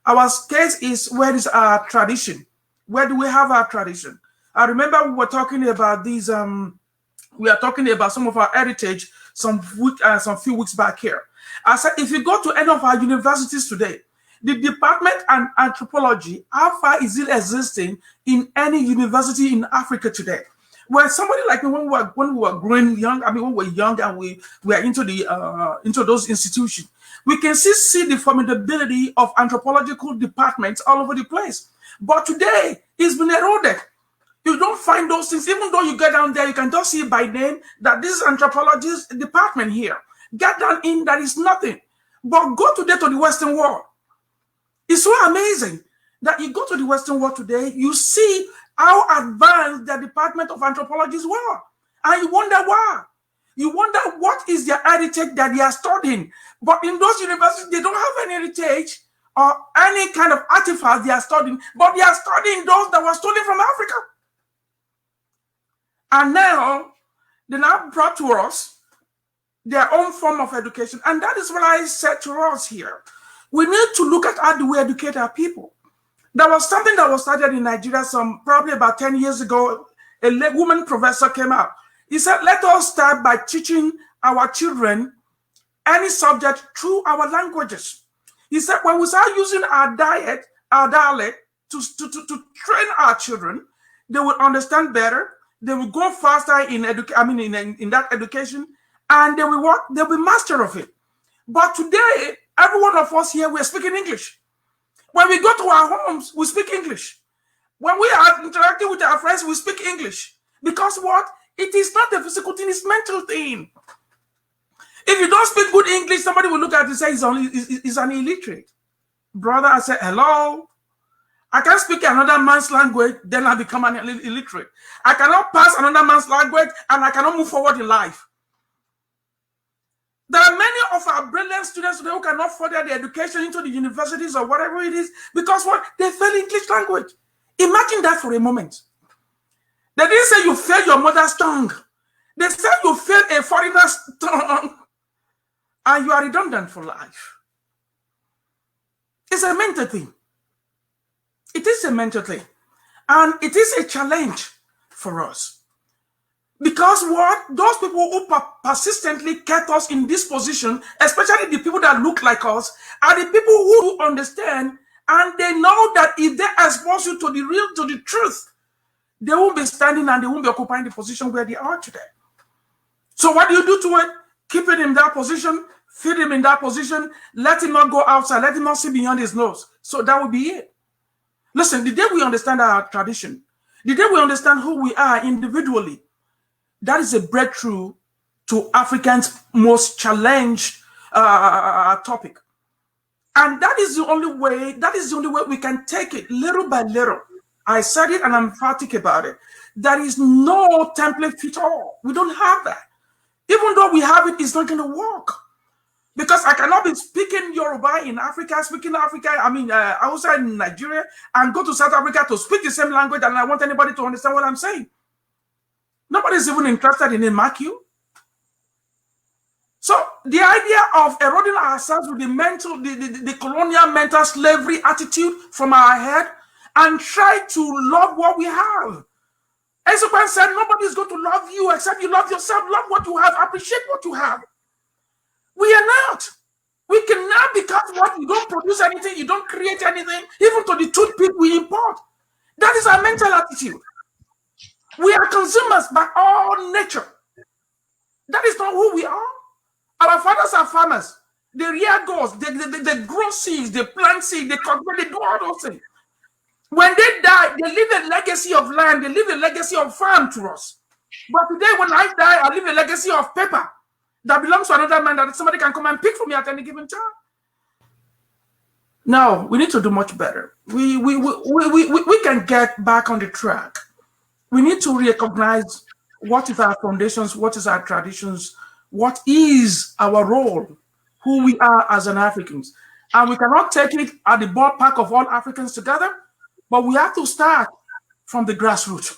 Our case is, where is our tradition? Where do we have our tradition? I remember we were talking about these, we are talking about some of our heritage some few weeks back here. I said, if you go to any of our universities today, the department in anthropology, how far is it existing in any university in Africa today? Where somebody like me, when we were growing young, I mean, when we were young and we were into those institutions, we can see the formidability of anthropological departments all over the place. But today, it's been eroded. You don't find those things. Even though you get down there, you can just see by name that this is anthropologist department here. Get down in, that is nothing. But go today to the Western world. It's so amazing that you go to the Western world today, you see how advanced the department of anthropologists were. And you wonder why. You wonder what is their heritage that they are studying. But in those universities, they don't have any heritage or any kind of artifact they are studying, but they are studying those that were stolen from Africa. And now, they now brought to us their own form of education. And that is what I said to us here. We need to look at how do we educate our people. There was something that was started in Nigeria probably about 10 years ago. A woman professor came out. He said, let us start by teaching our children any subject through our languages. He said, when we start using our dialect to train our children, they will understand better. They will go faster in that education, and they will be master of it. But today, every one of us here, we're speaking English. When we go to our homes, we speak English. When we are interacting with our friends, we speak English. Because what? It is not a physical thing, it's a mental thing. If you don't speak good English, somebody will look at you and say he's an illiterate. Brother, I said, hello? I can't speak another man's language, then I become an illiterate. I cannot pass another man's language, and I cannot move forward in life. There are many of our brilliant students today who cannot further their education into the universities or whatever it is, because what? They fail English language. Imagine that for a moment. They didn't say you fail your mother's tongue. They said you fail a foreigner's tongue, and you are redundant for life. It's a mental thing. It is a mental thing. And it is a challenge for us. Because what? Those people who persistently kept us in this position, especially the people that look like us, are the people who understand, and they know that if they expose you to the truth, they won't be standing and they won't be occupying the position where they are today. So what do you do to it? Keep it in that position, feed him in that position, let him not go outside, let him not see beyond his nose. So that will be it. Listen, the day we understand our tradition, the day we understand who we are individually, that is a breakthrough to Africans' most challenged topic. And that is the only way we can take it little by little. I said it and I'm emphatic about it. There is no template fit all. We don't have that. Even though we have it, it's not going to work. Because I cannot be speaking Yoruba in Africa, outside Nigeria, and go to South Africa to speak the same language, and I want anybody to understand what I'm saying. Nobody's even interested in it, mark you. So the idea of eroding ourselves with the colonial mental slavery attitude from our head and try to love what we have. Ezekiel said, nobody's going to love you except you love yourself. Love what you have. Appreciate what you have. We are not. We cannot, because what? You don't produce anything. You don't create anything. Even to the toothpick we import. That is our mental attitude. We are consumers by all nature. That is not who we are. Our fathers are farmers. They rear goats. They grow seeds. They plant seeds. They cultivate. They do all those things. When they die, they leave a legacy of land. They leave a legacy of farm to us. But today, when I die, I leave a legacy of paper that belongs to another man that somebody can come and pick from me at any given time. No, we need to do much better. We can get back on the track. We need to recognize what is our foundations, what is our traditions, what is our role, who we are as an Africans. And we cannot take it at the ballpark of all Africans together, but we have to start from the grassroots.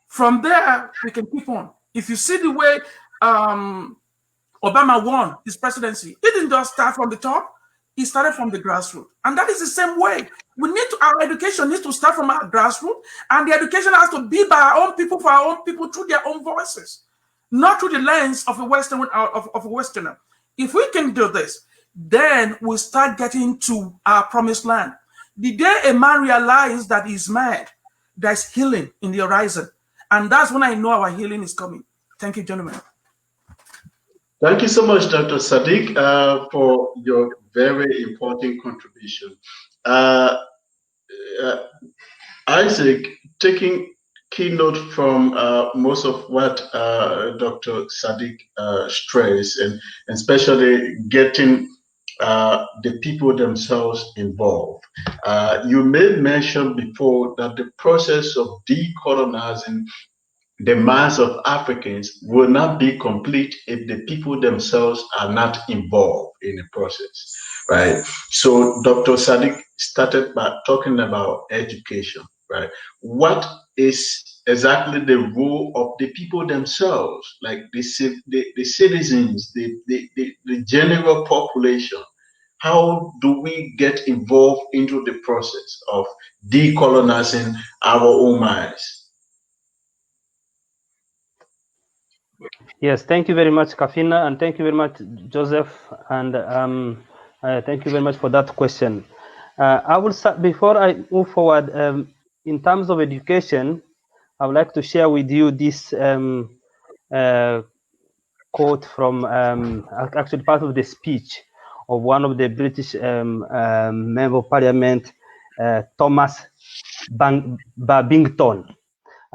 From there, we can keep on. If you see the way Obama won his presidency, he didn't just start from the top, he started from the grassroots. And that is the same way. We need to, our education needs to start from our grassroots, and the education has to be by our own people, for our own people, through their own voices, not through the lens of a Westerner. If we can do this, then we'll start getting to our promised land. The day a man realizes that he's mad, there's healing in the horizon. And that's when I know our healing is coming. Thank you, gentlemen. Thank you so much, Dr. Sadiq, for your very important contribution. Isaac, taking keynote from most of what Dr. Sadiq stressed, and especially getting the people themselves involved. You made mention before that the process of decolonizing the mass of Africans will not be complete if the people themselves are not involved in the process, right? So Dr. Sadiq started by talking about education, right? What is exactly the role of the people themselves, like the citizens, the general population? How do we get involved into the process of decolonizing our own minds? Yes, thank you very much, Kafina, and thank you very much, Joseph, and thank you very much for that question. I will start, before I move forward, in terms of education, I would like to share with you this quote from actually part of the speech of one of the British member of Parliament, Thomas Babington,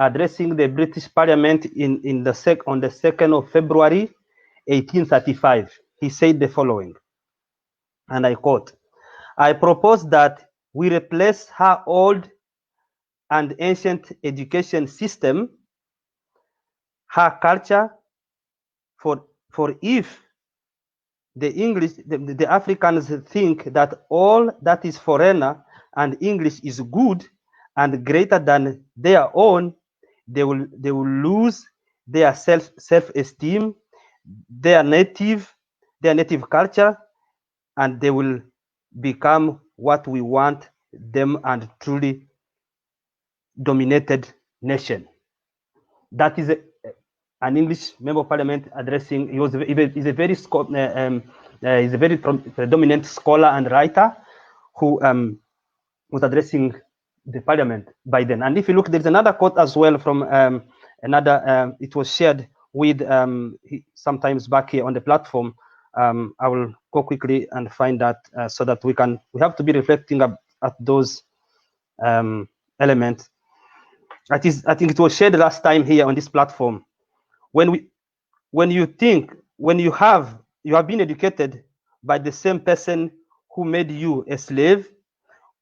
addressing the British Parliament on the 2nd of February, 1835. He said the following, and I quote, "I propose that we replace her old and ancient education system, her culture, for if the English, the Africans think that all that is foreigner and English is good and greater than their own, they will lose their self-esteem, their native culture, and they will become what we want them, and truly dominated nation." That is an English member of Parliament addressing. He's a very predominant scholar and writer who was addressing the Parliament by then. And if you look, there's another quote as well from it was shared with sometimes back here on the platform. I will go quickly and find that so that we have to be reflecting at those elements. I think it was shared last time here on this platform. When you have been educated by the same person who made you a slave,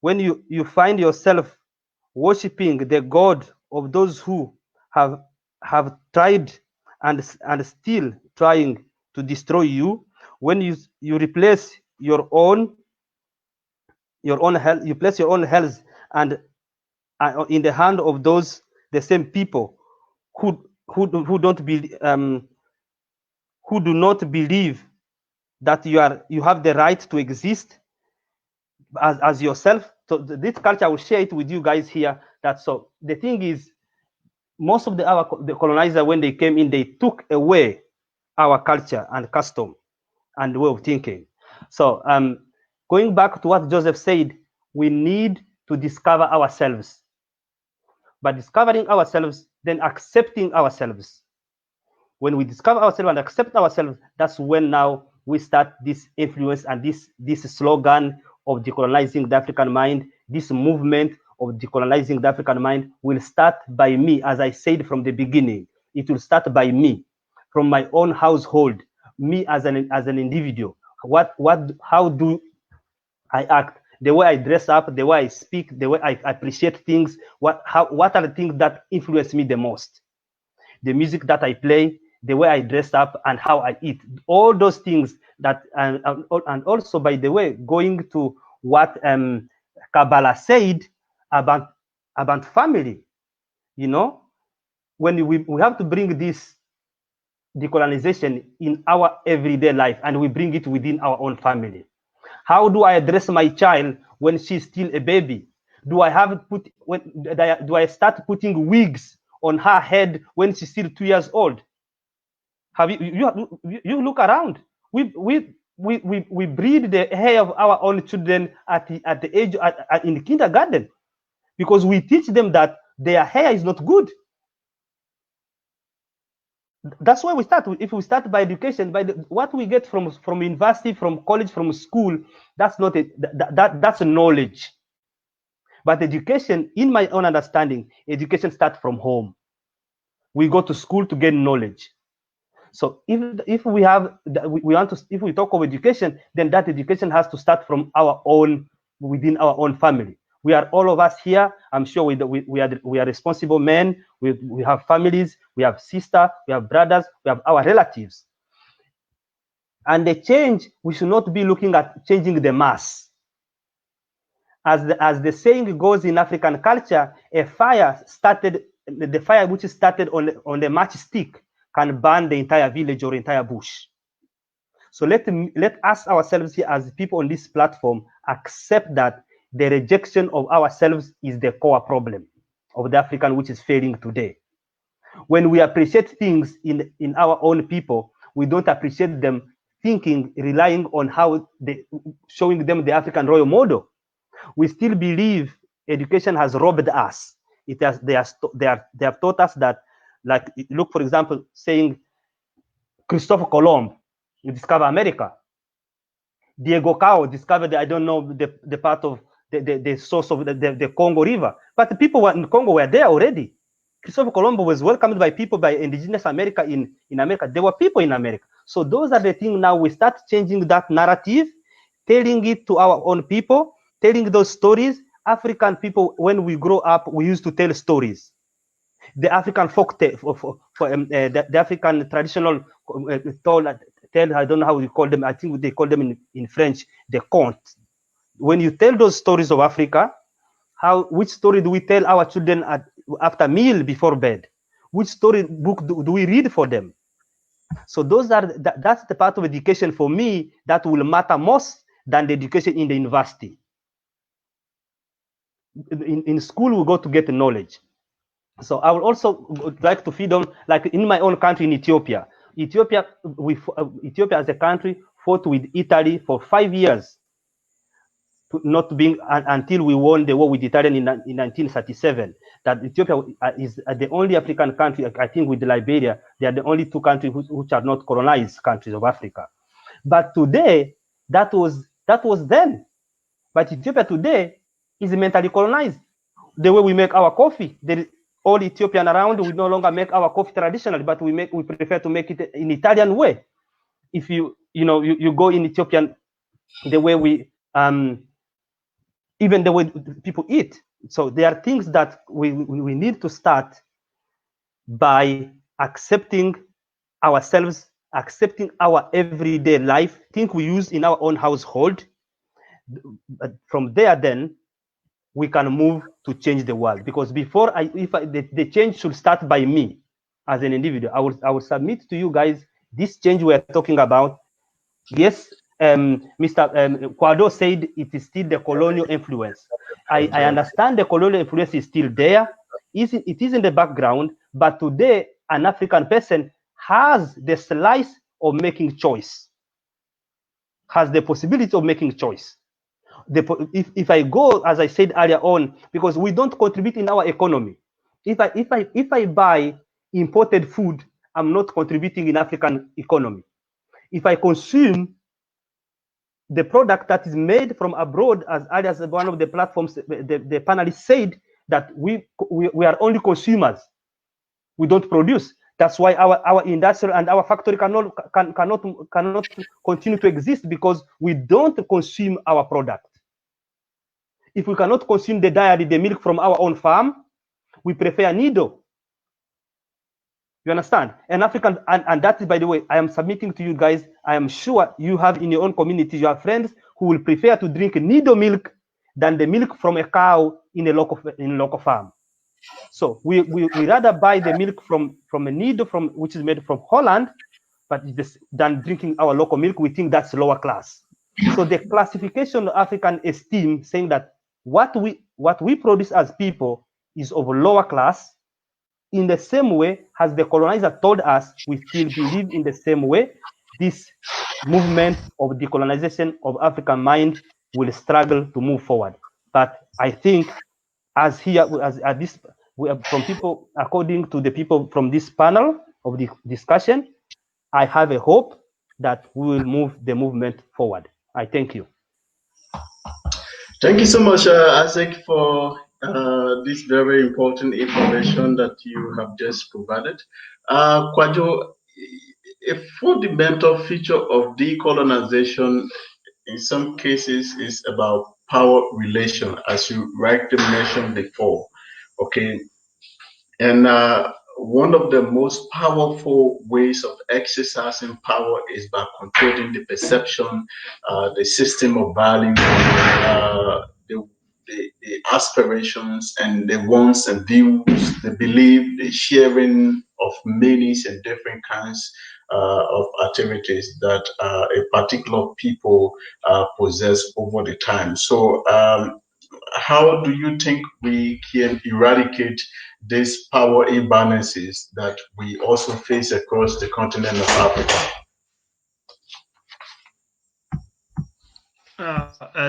when you find yourself worshiping the God of those who have tried and still trying to destroy you, when you replace your own health, you place your own health and in the hand of the same people who do not believe that you have the right to exist as yourself. So this culture, I will share it with you guys here. So the thing is, most of the colonizer, when they came in, they took away our culture and custom and way of thinking. So going back to what Joseph said, we need to discover ourselves. By discovering ourselves, then accepting ourselves. When we discover ourselves and accept ourselves, that's when now we start this influence and this slogan of decolonizing the African mind. This movement of decolonizing the African mind will start by me, as I said from the beginning. It will start by me, from my own household, me as an individual. How do I act? The way I dress up, the way I speak, the way I appreciate things. What are the things that influence me the most? the music that I play, the way I dress up, and how I eat. All those things that, and also, by the way, going to what Kabbalah said about family, you know, when we have to bring this decolonization in our everyday life, and we bring it within our own family. How do I address my child when she's still a baby? Do I start putting wigs on her head when she's still 2 years old? Have you look around? We breed the hair of our own children at the age in kindergarten, because we teach them that their hair is not good. That's why we start. If we start by education, by what we get from university, from college, from school, that's not that's a knowledge. But education, in my own understanding, education starts from home. We go to school to gain knowledge. So if we have, we want to, if we talk of education, then that education has to start from our own, within our own family. We are, all of us here, I'm sure we are responsible men. We have families, we have sisters, we have brothers, we have our relatives. And the change, we should not be looking at changing the mass. As the saying goes in African culture, a fire started, the fire which is started on the matchstick can burn the entire village or entire bush. So let us ourselves here as people on this platform accept that the rejection of ourselves is the core problem of the African which is failing today. When we appreciate things in our own people, we don't appreciate them thinking, relying on how showing them the African royal model. We still believe education has robbed us. They have taught us that, like, look, for example, saying Christopher Colomb discovered America. Diego Cao discovered, I don't know, the part of the source of the Congo River. But the people in Congo were there already. Christopher Colomb was welcomed by people, by indigenous America in America. There were people in America. So those are the things now we start changing that narrative, telling it to our own people, telling those stories. African people, when we grow up, we used to tell stories. The African folk tale, the African traditional tale, I don't know how we call them. I think they call them in French, the contes. When you tell those stories of Africa, which story do we tell our children after meal before bed? Which story book do we read for them? So that's the part of education for me that will matter most than the education in the university. In school, we go to get knowledge. So I would also like to feed on, like in my own country, in Ethiopia. Ethiopia as a country fought with Italy for 5 years, until we won the war with Italy in 1937. That Ethiopia is the only African country, I think, with Liberia, they are the only two countries which are not colonized countries of Africa. But today, that was then. But Ethiopia today is mentally colonized. The way we make our coffee, all Ethiopian around, we no longer make our coffee traditionally, but we prefer to make it in Italian way. If you go in Ethiopian, the way we even the way people eat. So there are things that we need to start by accepting ourselves, accepting our everyday life, things we use in our own household. But from there, then we can move to change the world. Because before the change should start by me as an individual. I will submit to you guys this change we are talking about. Yes, Mr. Kwado said it is still the colonial influence. I understand the colonial influence is still there. It is in the background, but today an African person has the slice of making choice, has the possibility of making choice. If I go, as I said earlier on, because we don't contribute in our economy. If I buy imported food, I'm not contributing in African economy. If I consume the product that is made from abroad, as earlier as one of the platforms, the panelists said that we are only consumers. We don't produce. That's why our industry and our factory cannot continue to exist, because we don't consume our product. If we cannot consume the dairy, the milk from our own farm, we prefer needle. You understand? And African, and that is, by the way, I am submitting to you guys. I am sure you have in your own community, you have friends who will prefer to drink needle milk than the milk from a cow in a local farm. So we rather buy the milk from a needle which is made from Holland, but than drinking our local milk. We think that's lower class. So the classification of African esteem, saying that what we produce as people is of lower class, in the same way as the colonizer told us, we still believe in the same way. This movement of decolonization of African mind will struggle to move forward. But I think, as this, from people, according to the people from this panel of the discussion, I have a hope that we will move the movement forward. I thank you. Thank you so much, Isaac, for this very important information that you have just provided. Kwadwo, a fundamental feature of decolonization in some cases is about power relation, as you rightly mentioned before. Okay, and one of the most powerful ways of exercising power is by controlling the perception, the system of value, the aspirations and the wants and views, the belief, the sharing of meanings and different kinds of activities that a particular people possess over the time. So how do you think we can eradicate these power imbalances that we also face across the continent of Africa?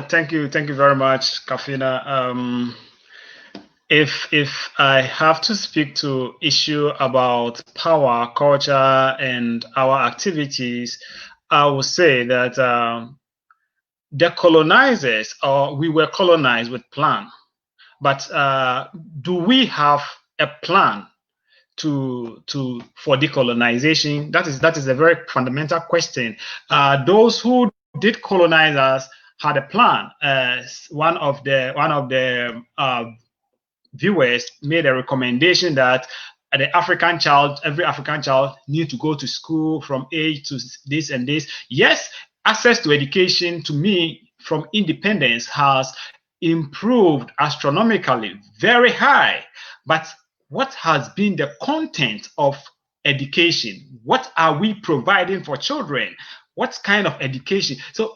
Thank you very much, Kafina. If I have to speak to issue about power, culture, and our activities, I would say that the colonizers, or we were colonized with plan, but do we have a plan for decolonization? That is a very fundamental question. Those who did colonize us had a plan. One of the viewers made a recommendation that every African child need to go to school from age to this and this. Yes, access to education, to me, from independence has improved astronomically, very high. But what has been the content of education? What are we providing for children? What kind of education? So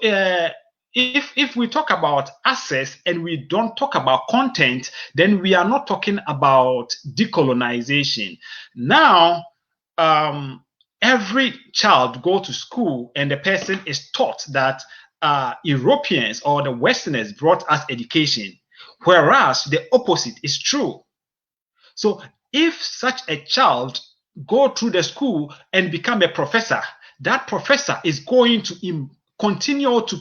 if we talk about access and we don't talk about content, then we are not talking about decolonization. Now, every child go to school and the person is taught that Europeans or the Westerners brought us education, whereas the opposite is true. So if such a child go through the school and become a professor, that professor is going to continue to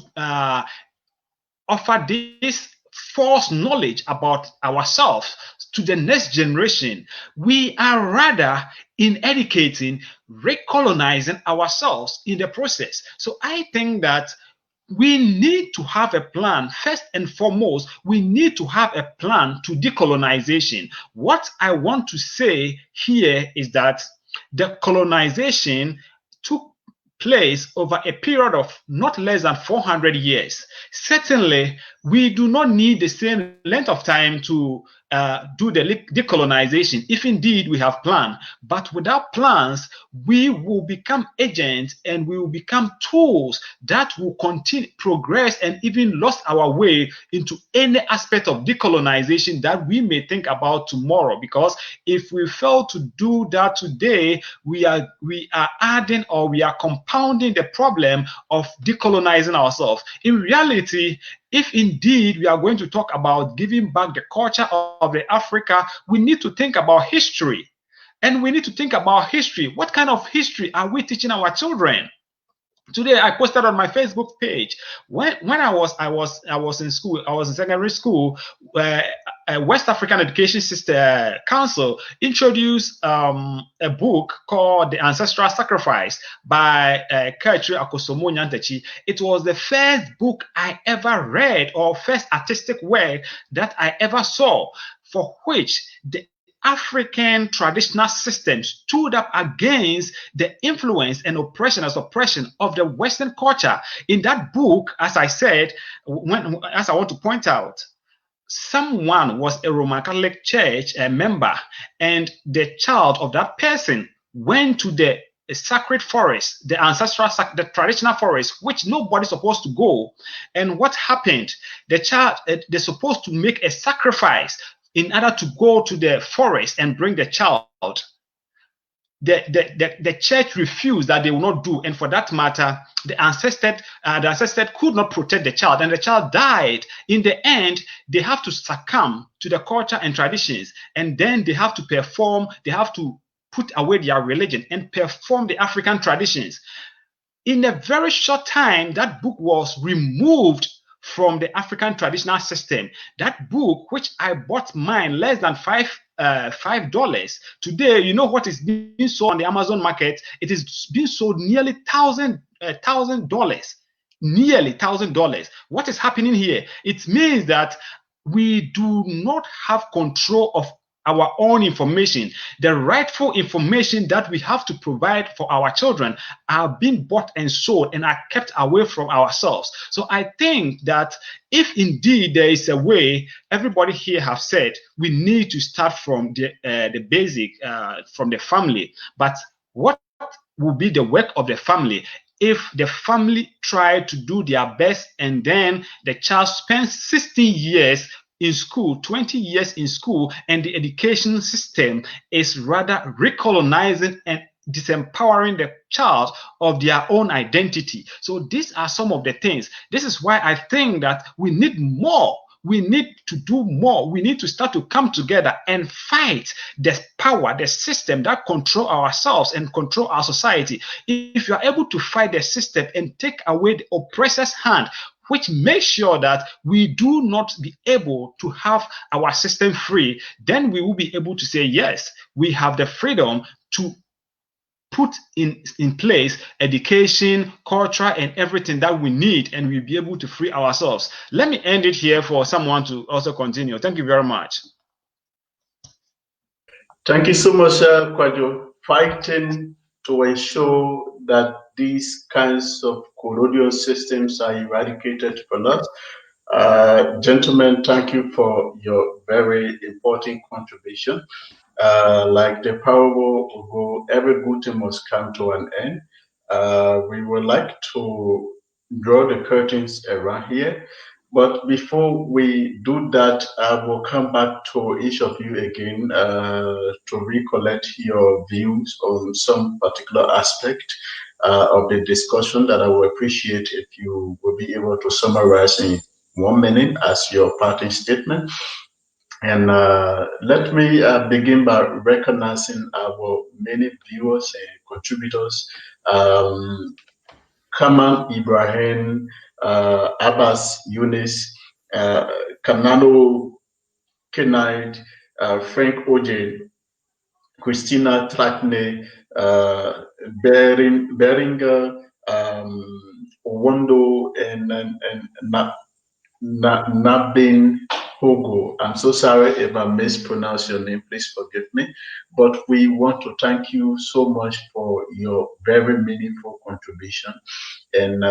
offer this false knowledge about ourselves to the next generation. We are rather in educating, recolonizing ourselves in the process. So I think that we need to have a plan. First and foremost, we need to have a plan to decolonization. What I want to say here is that the colonization took place over a period of not less than 400 years. Certainly, we do not need the same length of time to do the decolonization, if indeed we have plans. But without plans, we will become agents and we will become tools that will continue, progress, and even lost our way into any aspect of decolonization that we may think about tomorrow. Because if we fail to do that today, we are adding, or we are compounding the problem of decolonizing ourselves. In reality, if indeed we are going to talk about giving back the culture of the Africa, we need to think about history. And we need to think about history. What kind of history are we teaching our children? Today, I posted on my Facebook page when I was in school. I was in secondary school. West African Education System Council introduced a book called The Ancestral Sacrifice by Kaitri Akosomo Nyantechi. It was the first book I ever read, or first artistic work that I ever saw, for which the African traditional system stood up against the influence and oppression of the Western culture. In that book, as I said, as I want to point out, someone was a Roman Catholic Church member, and the child of that person went to the sacred forest, the ancestral, the traditional forest, which nobody's supposed to go. And what happened? The child, they're supposed to make a sacrifice in order to go to the forest and bring the child. The church refused, that they will not do, and for that matter, the ancestor could not protect the child, and the child died. In the end, they have to succumb to the culture and traditions, and then they have to perform. They have to put away their religion and perform the African traditions. In a very short time, that book was removed from the African traditional system. That book, which I bought mine less than $5. Today, you know what is being sold on the Amazon market? It is being sold nearly $1,000, nearly $1,000. What is happening here? It means that we do not have control of our own information. The rightful information that we have to provide for our children are being bought and sold and are kept away from ourselves. So I think that if indeed there is a way, everybody here have said we need to start from the basic, from the family. But what will be the work of the family if the family try to do their best and then the child spends 16 years in school, 20 years in school, and the education system is rather recolonizing and disempowering the child of their own identity? So these are some of the things. This is why I think that we need more. We need to do more. We need to start to come together and fight the power, the system that control ourselves and control our society. If you are able to fight the system and take away the oppressor's hand, which makes sure that we do not be able to have our system free, then we will be able to say, yes, we have the freedom to put in place education, culture, and everything that we need, and we'll be able to free ourselves. Let me end it here for someone to also continue. Thank you very much. Thank you so much, Kwajo. Fighting to ensure that these kinds of colonial systems are eradicated from us. Gentlemen, thank you for your very important contribution. Like the parable will go, every good thing must come to an end. We would like to draw the curtains around here. But before we do that, I will come back to each of you again to recollect your views on some particular aspect of the discussion that I will appreciate if you will be able to summarize in 1 minute as your parting statement. And let me begin by recognizing our many viewers and contributors. Kaman Ibrahim, Abbas Yunis, Kanano Kenaid, Frank Oje, Christina Trakne, Beringer, Owondo, and Nabin Hogo. I'm so sorry if I mispronounced your name. Please forgive me. But we want to thank you so much for your very meaningful contribution. And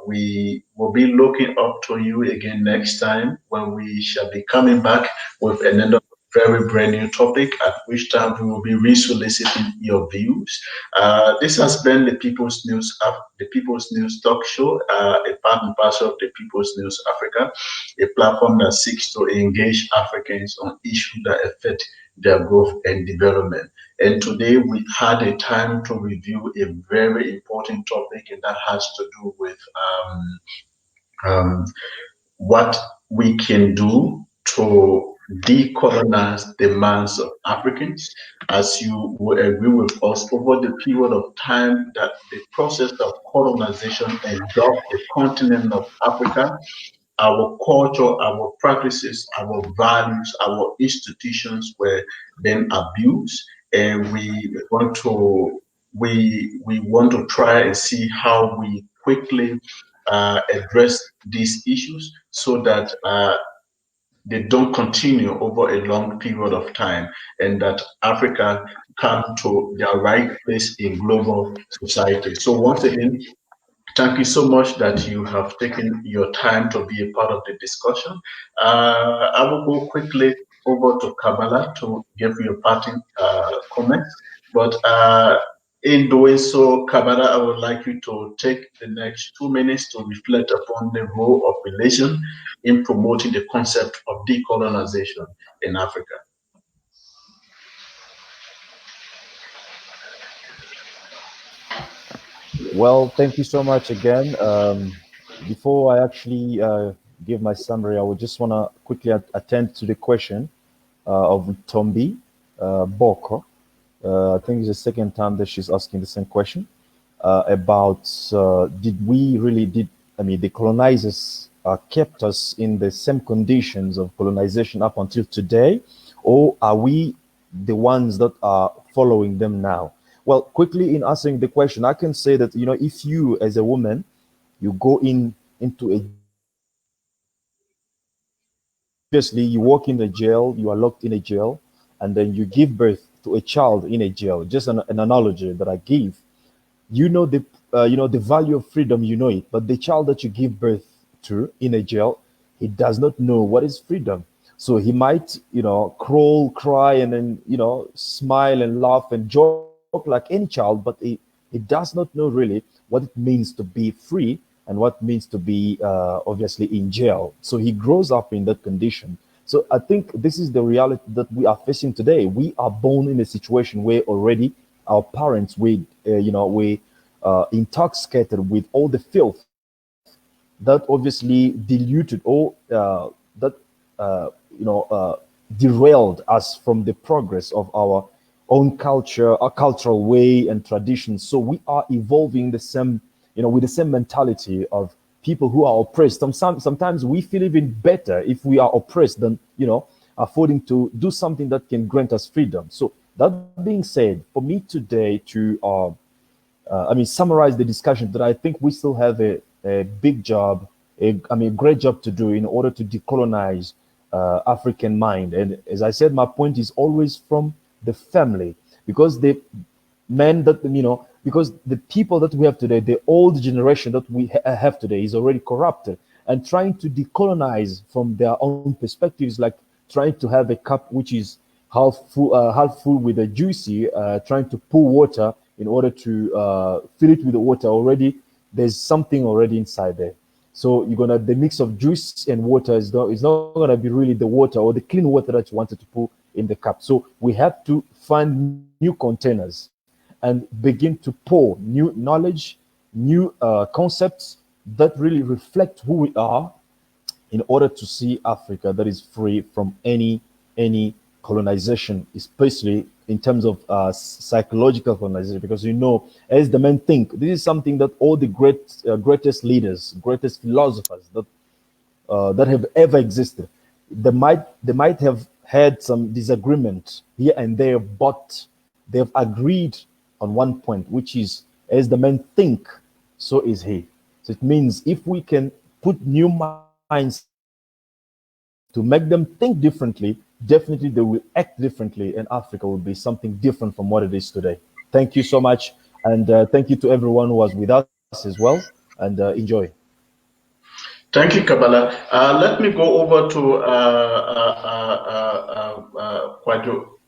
we will be looking up to you again next time when we shall be coming back with another very brand new topic, at which time we will be resoliciting your views. This has been the People's News Talk Show, a part and parcel of the People's News Africa, a platform that seeks to engage Africans on issues that affect their growth and development. And today we had a time to review a very important topic, and that has to do with what we can do to decolonize the minds of Africans. As you will agree with us, over the period of time that the process of colonization engulfed the continent of Africa, our culture, our practices, our values, our institutions were then abused, and we want to try and see how we quickly address these issues so that they don't continue over a long period of time, and that Africa come to their right place in global society. So once again, thank you so much that you have taken your time to be a part of the discussion. I will go quickly over to Kabbalah to give you a parting comments. But in doing so, Kabbalah, I would like you to take the next 2 minutes to reflect upon the role of religion in promoting the concept of decolonization in Africa. Well, thank you so much again. Before I actually give my summary, I would just want to quickly attend to the question of Tombi Boko. I think it's the second time that she's asking the same question about the colonizers kept us in the same conditions of colonization up until today, or are we the ones that are following them now? Well, quickly in answering the question, I can say that, if you as a woman, you go into a, obviously you walk in a jail, you are locked in a jail, and then you give birth to a child in a jail. Just an analogy that I give. The value of freedom, it, but the child that you give birth to in a jail, he does not know what is freedom. So he might, crawl, cry, and then, smile and laugh and joke like any child, but he does not know really what it means to be free and what it means to be obviously in jail. So he grows up in that condition. So I think this is the reality that we are facing today. We are born in a situation where already our parents, we intoxicated with all the filth that obviously diluted or derailed us from the progress of our own culture, our cultural way and traditions. So we are evolving the same, with the same mentality of people who are oppressed. Sometimes we feel even better if we are oppressed than, affording to do something that can grant us freedom. So that being said, for me today to summarize the discussion, that I think we still have a big job, a great job to do in order to decolonize African mind. And as I said, my point is always from the family, because the men that, because the people that we have today, the old generation that we have today is already corrupted, and trying to decolonize from their own perspectives, like trying to have a cup which is half full with a juicy, trying to pour water in order to fill it with the water. Already there's something already inside there. So the mix of juice and water is not gonna be really the water or the clean water that you wanted to pour in the cup. So we have to find new containers and begin to pour new knowledge, new concepts that really reflect who we are, in order to see Africa that is free from any colonization, especially in terms of psychological colonization. Because as the men think, this is something that all the greatest leaders, greatest philosophers that have ever existed, they might have had some disagreement here and there, but they've agreed on one point, which is, as the men think, so is he. So it means if we can put new minds to make them think differently, definitely they will act differently, and Africa will be something different from what it is today. Thank you so much, and thank you to everyone who was with us as well, and enjoy. Thank you, Kabbalah. Let me go over to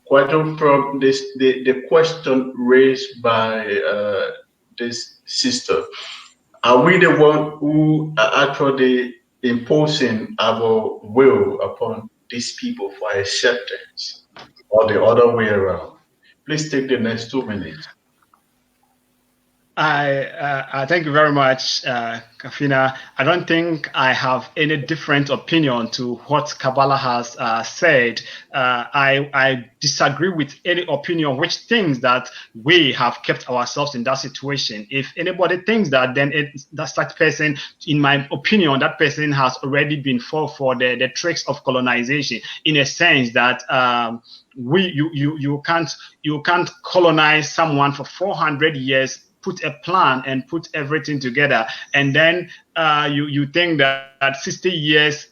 Kwadwo from the question raised by this sister. Are we the one who are actually imposing our will upon these people for acceptance, or the other way around? Please take the next 2 minutes. I thank you very much, Kafina. I don't think I have any different opinion to what Kabbalah has said. I disagree with any opinion which thinks that we have kept ourselves in that situation. If anybody thinks that, then that's that person, in my opinion, that person has already been fall for the tricks of colonization, in a sense that you can't colonize someone for 400 years, put a plan and put everything together, and then you think that 60 years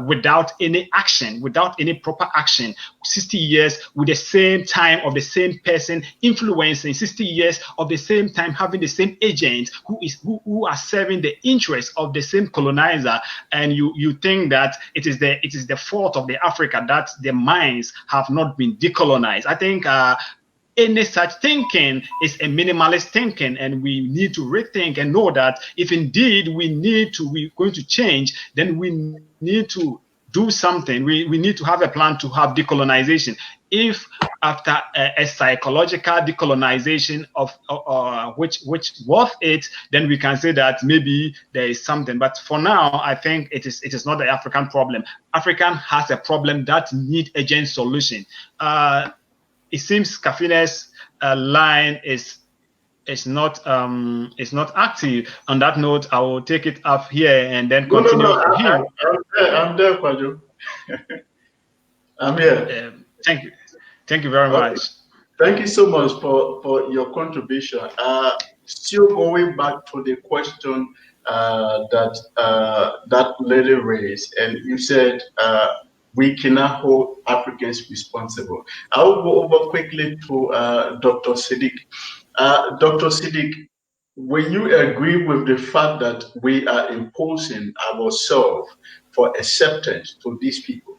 without any action, without any proper action. 60 years with the same time of the same person influencing, 60 years of the same time having the same agent who are serving the interests of the same colonizer, and you think that it is the fault of the Africa that the minds have not been decolonized. I think any such thinking is a minimalist thinking, and we need to rethink and know that if indeed we're going to change, then we need to do something. We need to have a plan to have decolonization. If after a psychological decolonization of which worth it, then we can say that maybe there is something. But for now, I think it is not the African problem. African has a problem that needs urgent solution. It seems Kafina's line is not active. On that note, I will take it up here and then continue to him. I'm there, Kwajo. I'm here. Thank you very much. Thank you so much for your contribution. Still going back to the question that lady raised, and you said we cannot hold Africans responsible. I will go over quickly to Dr. Siddiq. Dr. Siddiq, will you agree with the fact that we are imposing ourselves for acceptance to these people?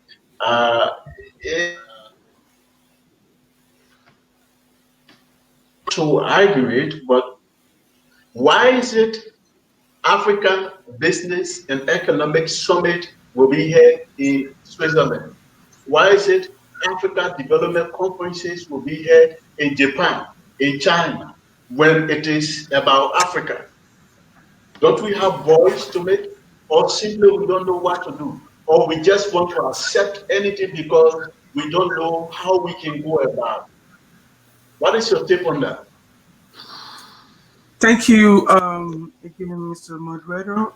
To argue it, but why is it African Business and Economic Summit will be held in Switzerland? Why is it Africa Development Conferences will be held in Japan, in China, when it is about Africa? Don't we have voice to make, or simply we don't know what to do, or we just want to accept anything because we don't know how we can go about it? What is your take on that? Thank you again, Mr. Moderator.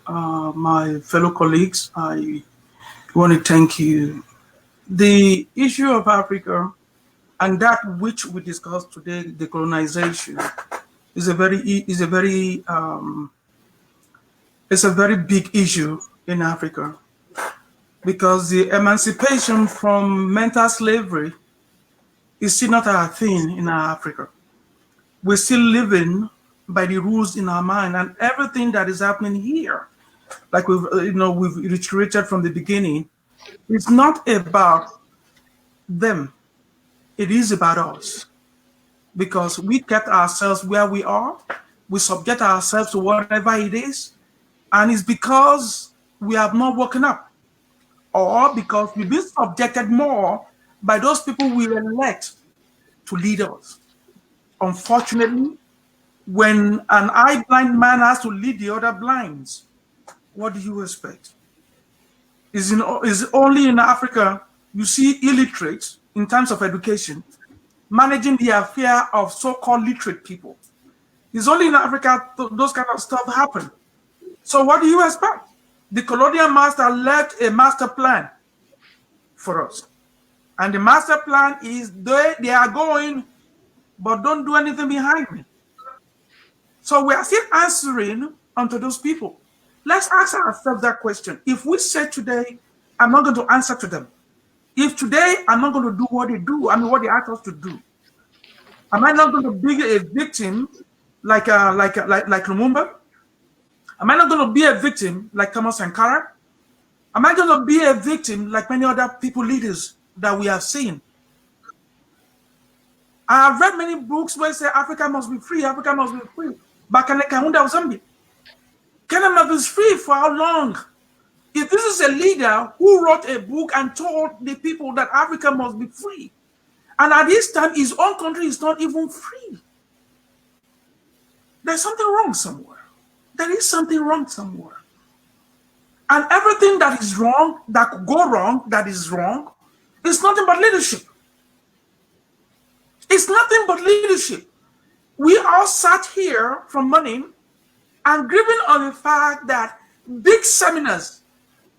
My fellow colleagues, I want to thank you. The issue of Africa and that which we discussed today, decolonization, is a very big issue in Africa, because the emancipation from mental slavery is still not our thing in Africa. We're still living by the rules in our mind, and everything that is happening here, like we've reiterated from the beginning, it's not about them. It is about us, because we kept ourselves where we are. We subject ourselves to whatever it is, and it's because we have not woken up, or because we've been subjected more by those people we elect to lead us. Unfortunately, when an eye-blind man has to lead the other blinds, what do you expect? Is only in Africa you see illiterates in terms of education managing the affair of so-called literate people. It's only in Africa those kind of stuff happen. So what do you expect? The colonial master left a master plan for us. And the master plan is they are going, but don't do anything behind me. So we are still answering unto those people. Let's ask ourselves that question. If we say today, I'm not going to answer to them. If today I'm not going to do what they do, what they ask us to do, am I not going to be a victim like Lumumba? Am I not going to be a victim like Thomas Sankara? Am I going to be a victim like many other people leaders that we have seen? I have read many books where say Africa must be free, Africa must be free. But Kenya must be free for how long? If this is a leader who wrote a book and told the people that Africa must be free, and at this time his own country is not even free, there's something wrong somewhere. There is something wrong somewhere. And everything that is wrong, that could go wrong, that is wrong, is nothing but leadership. It's nothing but leadership. We all sat here from morning and grieving on the fact that big seminars,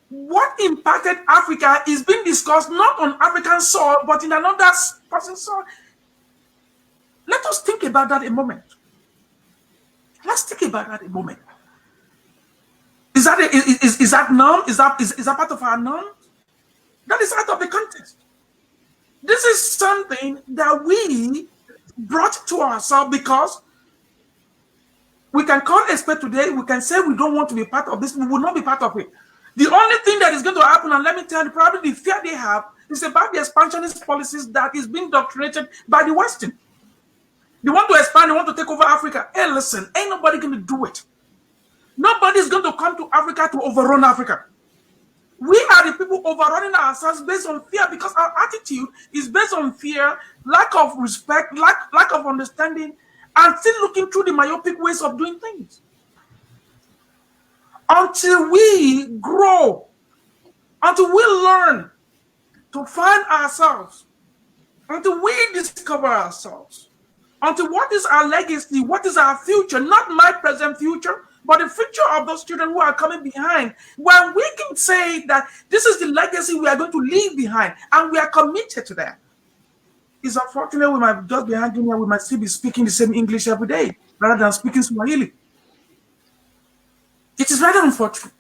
what impacted Africa is being discussed not on African soil, but in another person's soil. Let us think about that a moment. Let's think about that a moment. Is Is that norm? Is that part of our norm? That is out of the context. This is something that we brought to ourselves because we can call expert today. We can say we don't want to be part of this. We will not be part of it. The only thing that is going to happen, and let me tell you, probably the fear they have is about the expansionist policies that is being doctrinated by the Western. They want to expand, they want to take over Africa. Hey, listen, ain't nobody going to do it. Nobody's going to come to Africa to overrun Africa. We are the people overrunning ourselves based on fear because our attitude is based on fear, lack of respect, lack of understanding, and still looking through the myopic ways of doing things. Until we grow, until we learn to find ourselves, until we discover ourselves, until what is our legacy, what is our future, not my present future, but the future of those children who are coming behind, when we can say that this is the legacy we are going to leave behind, and we are committed to that. It's unfortunate we might just be hanging here, we might still be speaking the same English every day, rather than speaking Swahili. It is rather unfortunate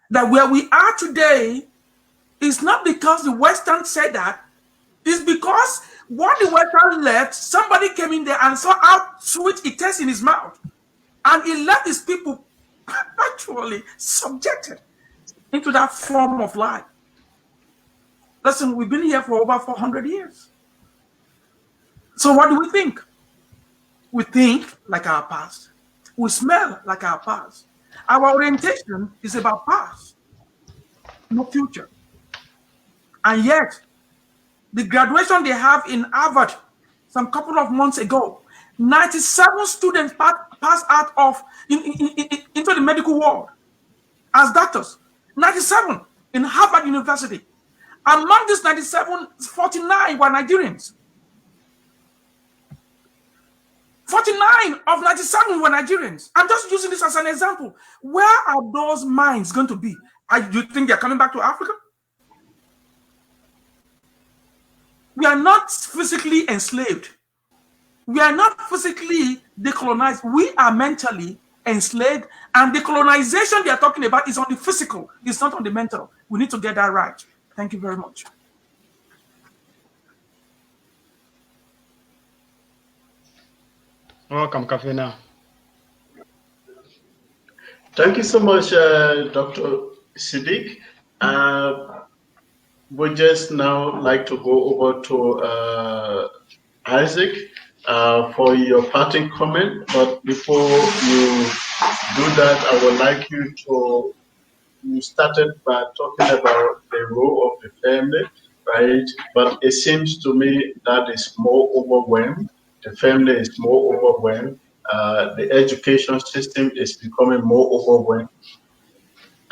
that where we are today is not because the Western said that, it's because when the Western left, somebody came in there and saw how sweet it tastes in his mouth. And he left his people perpetually subjected into that form of life. Listen, we've been here for over 400 years. So what do we think? We think like our past. We smell like our past. Our orientation is about past, no future. And yet, the graduation they have in Harvard some couple of months ago, 97 students passed out of into the medical world as doctors. 97 in Harvard University. Among these 97, 49 were Nigerians. 49 of 97 were Nigerians. I'm just using this as an example. Where are those minds going to be? Do you think they're coming back to Africa? We are not physically enslaved. We are not physically decolonized. We are mentally enslaved. And the colonization they are talking about is on the physical. It's not on the mental. We need to get that right. Thank you very much. Welcome, Kafina. Thank you so much, Dr. Siddiq. We just now like to go over to Isaac for your parting comment. But before you do that, I would like you to, you started by talking about the role of the family, right? But it seems to me that is more overwhelmed. The family is more overwhelmed. The education system is becoming more overwhelmed.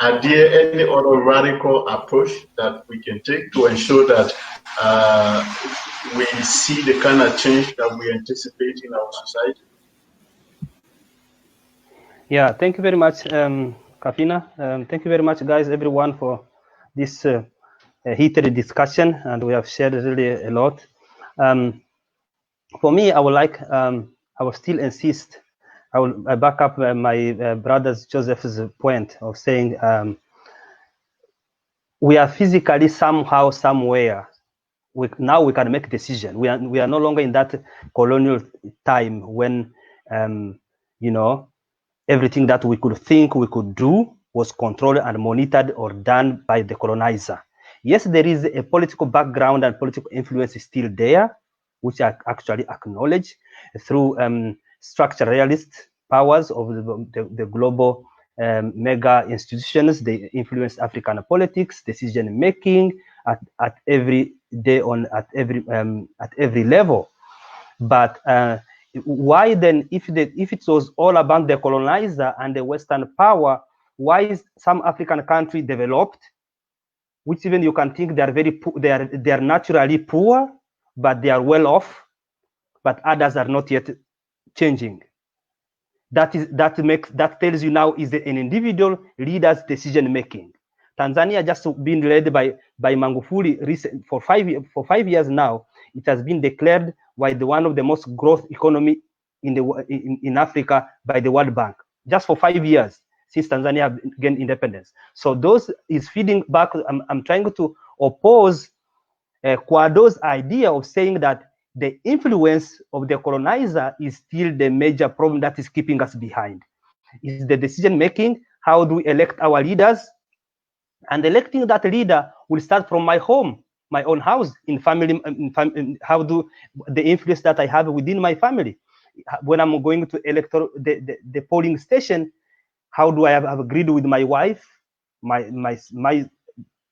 Are there any other radical approach that we can take to ensure that we see the kind of change that we anticipate in our society? Yeah, thank you very much, Kafina. Thank you very much, guys, everyone, for this heated discussion, and we have shared really a lot. For me, I would like, I will still insist, I will back up my brother's Joseph's point of saying we are physically somehow, somewhere. Now we can make decisions. We are no longer in that colonial time when, you know, everything that we could think we could do was controlled and monitored or done by the colonizer. Yes, there is a political background and political influence is still there, which I actually acknowledge through structuralist powers of the global mega institutions. They influence African politics, decision making at every day at every level. But why then, if it was all about the colonizer and the Western power, why is some African country developed, which even you can think they are very poor, they are naturally poor, but they are well off, but others are not yet changing? That tells you now is an individual leader's decision making. Tanzania just been led by Magufuli for 5 years now. It has been declared one of the most growth economy in Africa by the World Bank, just for 5 years. since Tanzania gained independence. So those is feeding back. I'm trying to oppose Kwado's idea of saying that the influence of the colonizer is still the major problem that is keeping us behind. Is the decision making? How do we elect our leaders? And electing that leader will start from my home, my own house, in family. How do the influence that I have within my family? When I'm going to the polling station, how do I have agreed with my wife, my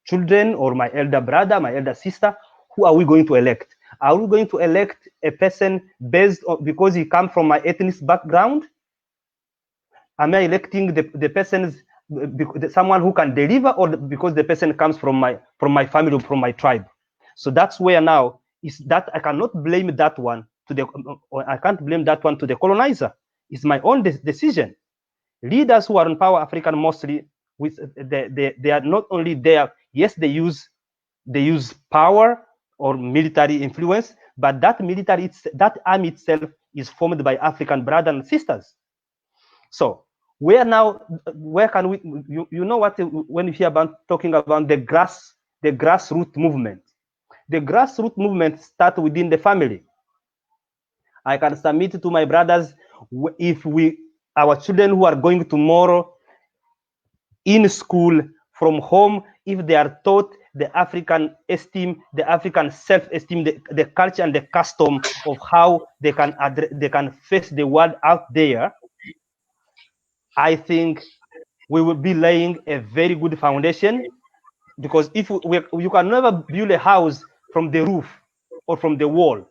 children, or my elder brother, my elder sister? Who are we going to elect? Are we going to elect a person based on because he comes from my ethnic background? Am I electing the person's someone who can deliver, or because the person comes from my family or from my tribe? So that's where now is that I cannot blame that one to the, or I can't blame that one to the colonizer. It's my own decision. Leaders who are in power, African mostly, with they are not only there. Yes, they use power or military influence, but that that army itself is formed by African brothers and sisters. So where can we? You know what? When you hear about talking about the grassroots movement, the grassroots movement starts within the family. I can submit to my brothers, if our children who are going tomorrow in school from home, if they are taught the African esteem, the African self-esteem, the culture and the custom of how they can face the world out there, I think we will be laying a very good foundation. Because if you can never build a house from the roof or from the wall.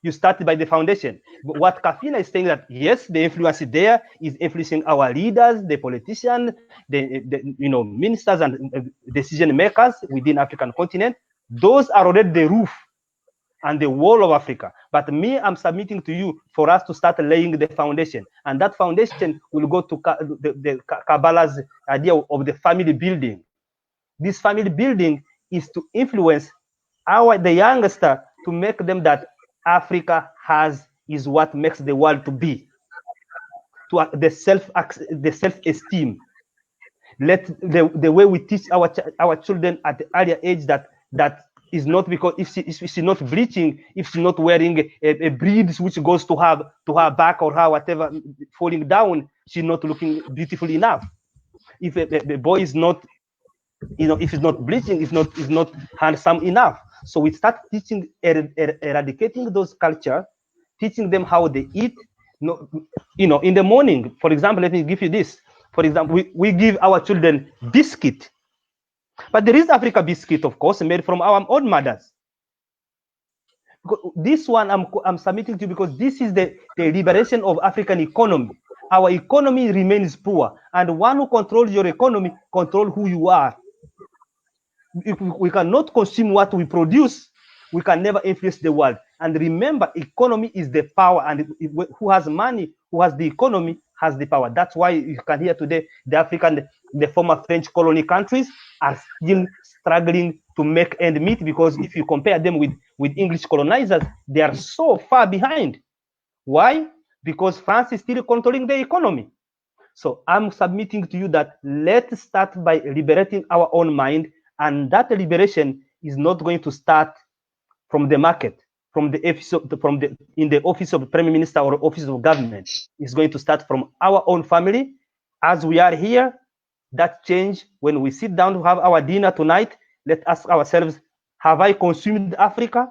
You start by the foundation. But what Kafina is saying, that yes, the influence there is influencing our leaders, the politicians, the ministers and decision makers within African continent. Those are already the roof and the wall of Africa. But me, I'm submitting to you for us to start laying the foundation, and that foundation will go to the Kabbalah's idea of the family building. This family building is to influence the youngster, to make them that Africa is what makes the world to be. To the self-esteem. Let the way we teach our children at the earlier age that is not because if she's not bleaching, if she's not wearing a bead which goes to her back or her whatever falling down, she's not looking beautiful enough. If the boy is not, if it's not bleaching, it's not handsome enough. So we start teaching, eradicating those cultures, teaching them how they eat. In the morning, for example, let me give you this. For example, we give our children biscuit, but there is Africa biscuit, of course, made from our own mothers. This one I'm submitting to you because this is the liberation of African economy. Our economy remains poor, and one who controls your economy controls who you are. If we cannot consume what we produce, we can never influence the world. And remember, economy is the power, and who has money, who has the economy, has the power. That's why you can hear today the former French colony countries are still struggling to make end meet, because if you compare them with English colonizers, they are so far behind. Why? Because France is still controlling the economy. So I'm submitting to you that let's start by liberating our own mind, and that liberation is not going to start from the market, from the in the office of the Prime Minister or office of government. It's going to start from our own family. As we are here, that change, when we sit down to have our dinner tonight, let's ask ourselves, have I consumed Africa?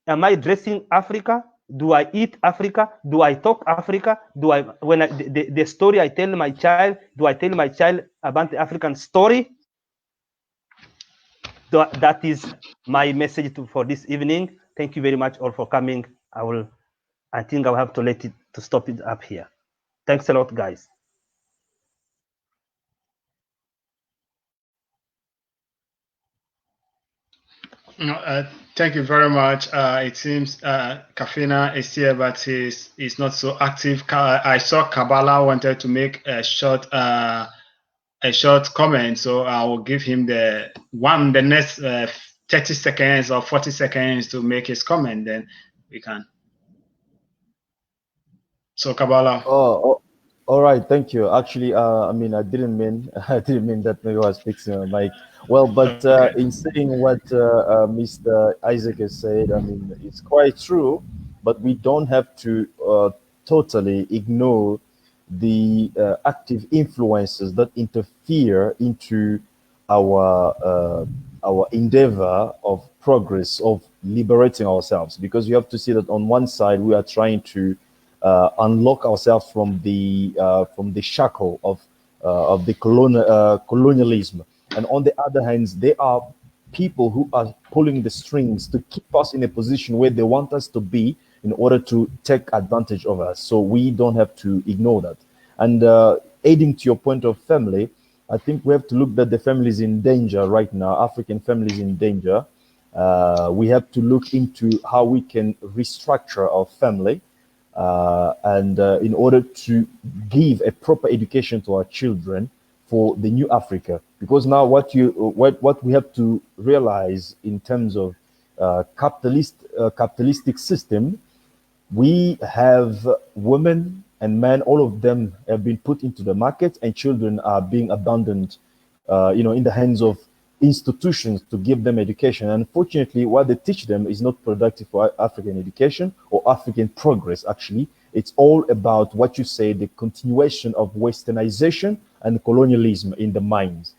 Am I dressing Africa? Do I eat Africa? Do I talk Africa? The story I tell my child, do I tell my child about the African story? That is my message for this evening. Thank you very much all for coming. I think I'll have to stop it up here. Thanks a lot, guys. Thank you very much. It seems Kafina is here, but he's not so active. I saw Kabbalah wanted to make a short comment, so I will give him the next 30 seconds or 40 seconds to make his comment. Then we can. So Kabbalah. Oh, all right. right, thank you. Actually, I mean, I didn't mean I didn't mean that maybe I was fixing my mic. Well, but Okay. in saying what Mr. Isaac has said, I mean, it's quite true. But we don't have to totally ignore the active influences that interfere into our endeavor of progress of liberating ourselves, because you have to see that on one side we are trying to unlock ourselves from the shackle of the colonialism, and on the other hand there are people who are pulling the strings to keep us in a position where they want us to be in order to take advantage of us. So we don't have to ignore that. And adding to your point of family, I think we have to look that the family is in danger right now. African families in danger. We have to look into how we can restructure our family, and in order to give a proper education to our children for the new Africa. Because now what we have to realize in terms of capitalistic system, we have women and men, all of them have been put into the market, and children are being abandoned, in the hands of institutions to give them education. Unfortunately, what they teach them is not productive for African education or African progress. Actually, it's all about what you say, the continuation of westernization and colonialism in the minds.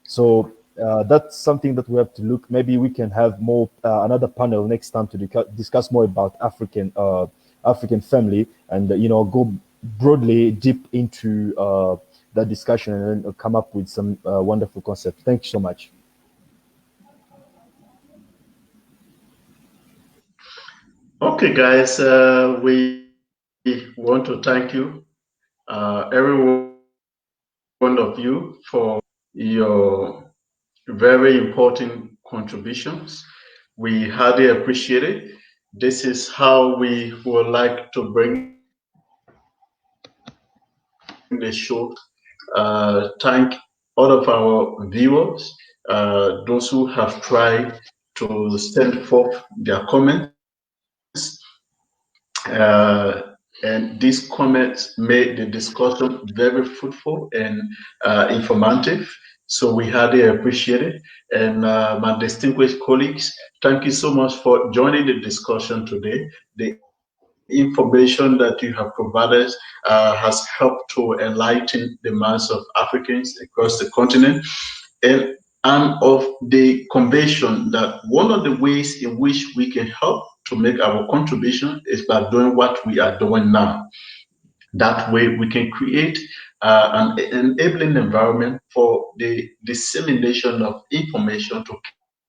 So that's something that we have to look. Maybe we can have more another panel next time to discuss more about African family, and go broadly deep into that discussion, and then come up with some wonderful concepts. Thank you so much. Okay, guys, we want to thank you, every one of you, for your very important contributions. We highly appreciate it. This is how we would like to bring the show. Thank all of our viewers, those who have tried to send forth their comments. And these comments made the discussion very fruitful and informative. So we highly appreciate it. And my distinguished colleagues, thank you so much for joining the discussion today. The information that you have provided has helped to enlighten the mass of Africans across the continent. And I'm of the conviction that one of the ways in which we can help to make our contribution is by doing what we are doing now. That way, we can create an enabling environment for the dissemination of information to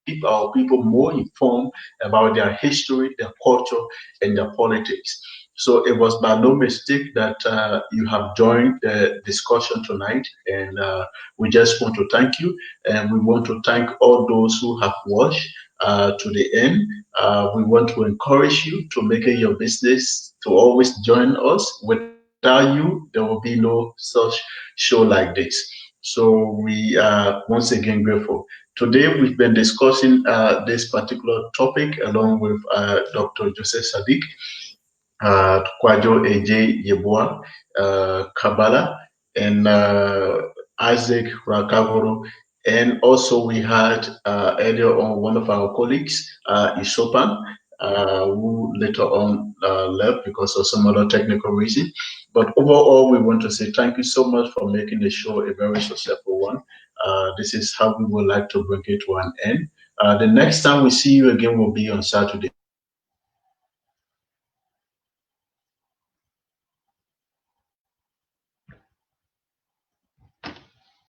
keep our people more informed about their history, their culture, and their politics. So it was by no mistake that you have joined the discussion tonight, and we just want to thank you, and we want to thank all those who have watched to the end. We want to encourage you to make it your business to always join us. Without you, there will be no such show like this. So we are once again grateful. Today we've been discussing this particular topic along with Dr. Joseph Sadiq, Kwajo AJ Yeboah, Kabbalah, and Isaac Rakavoro. And also we had earlier on one of our colleagues, Isopan, who later on left because of some other technical reason. But overall, we want to say thank you so much for making the show a very successful one. This is how we would like to bring it to an end. The next time we see you again will be on Saturday.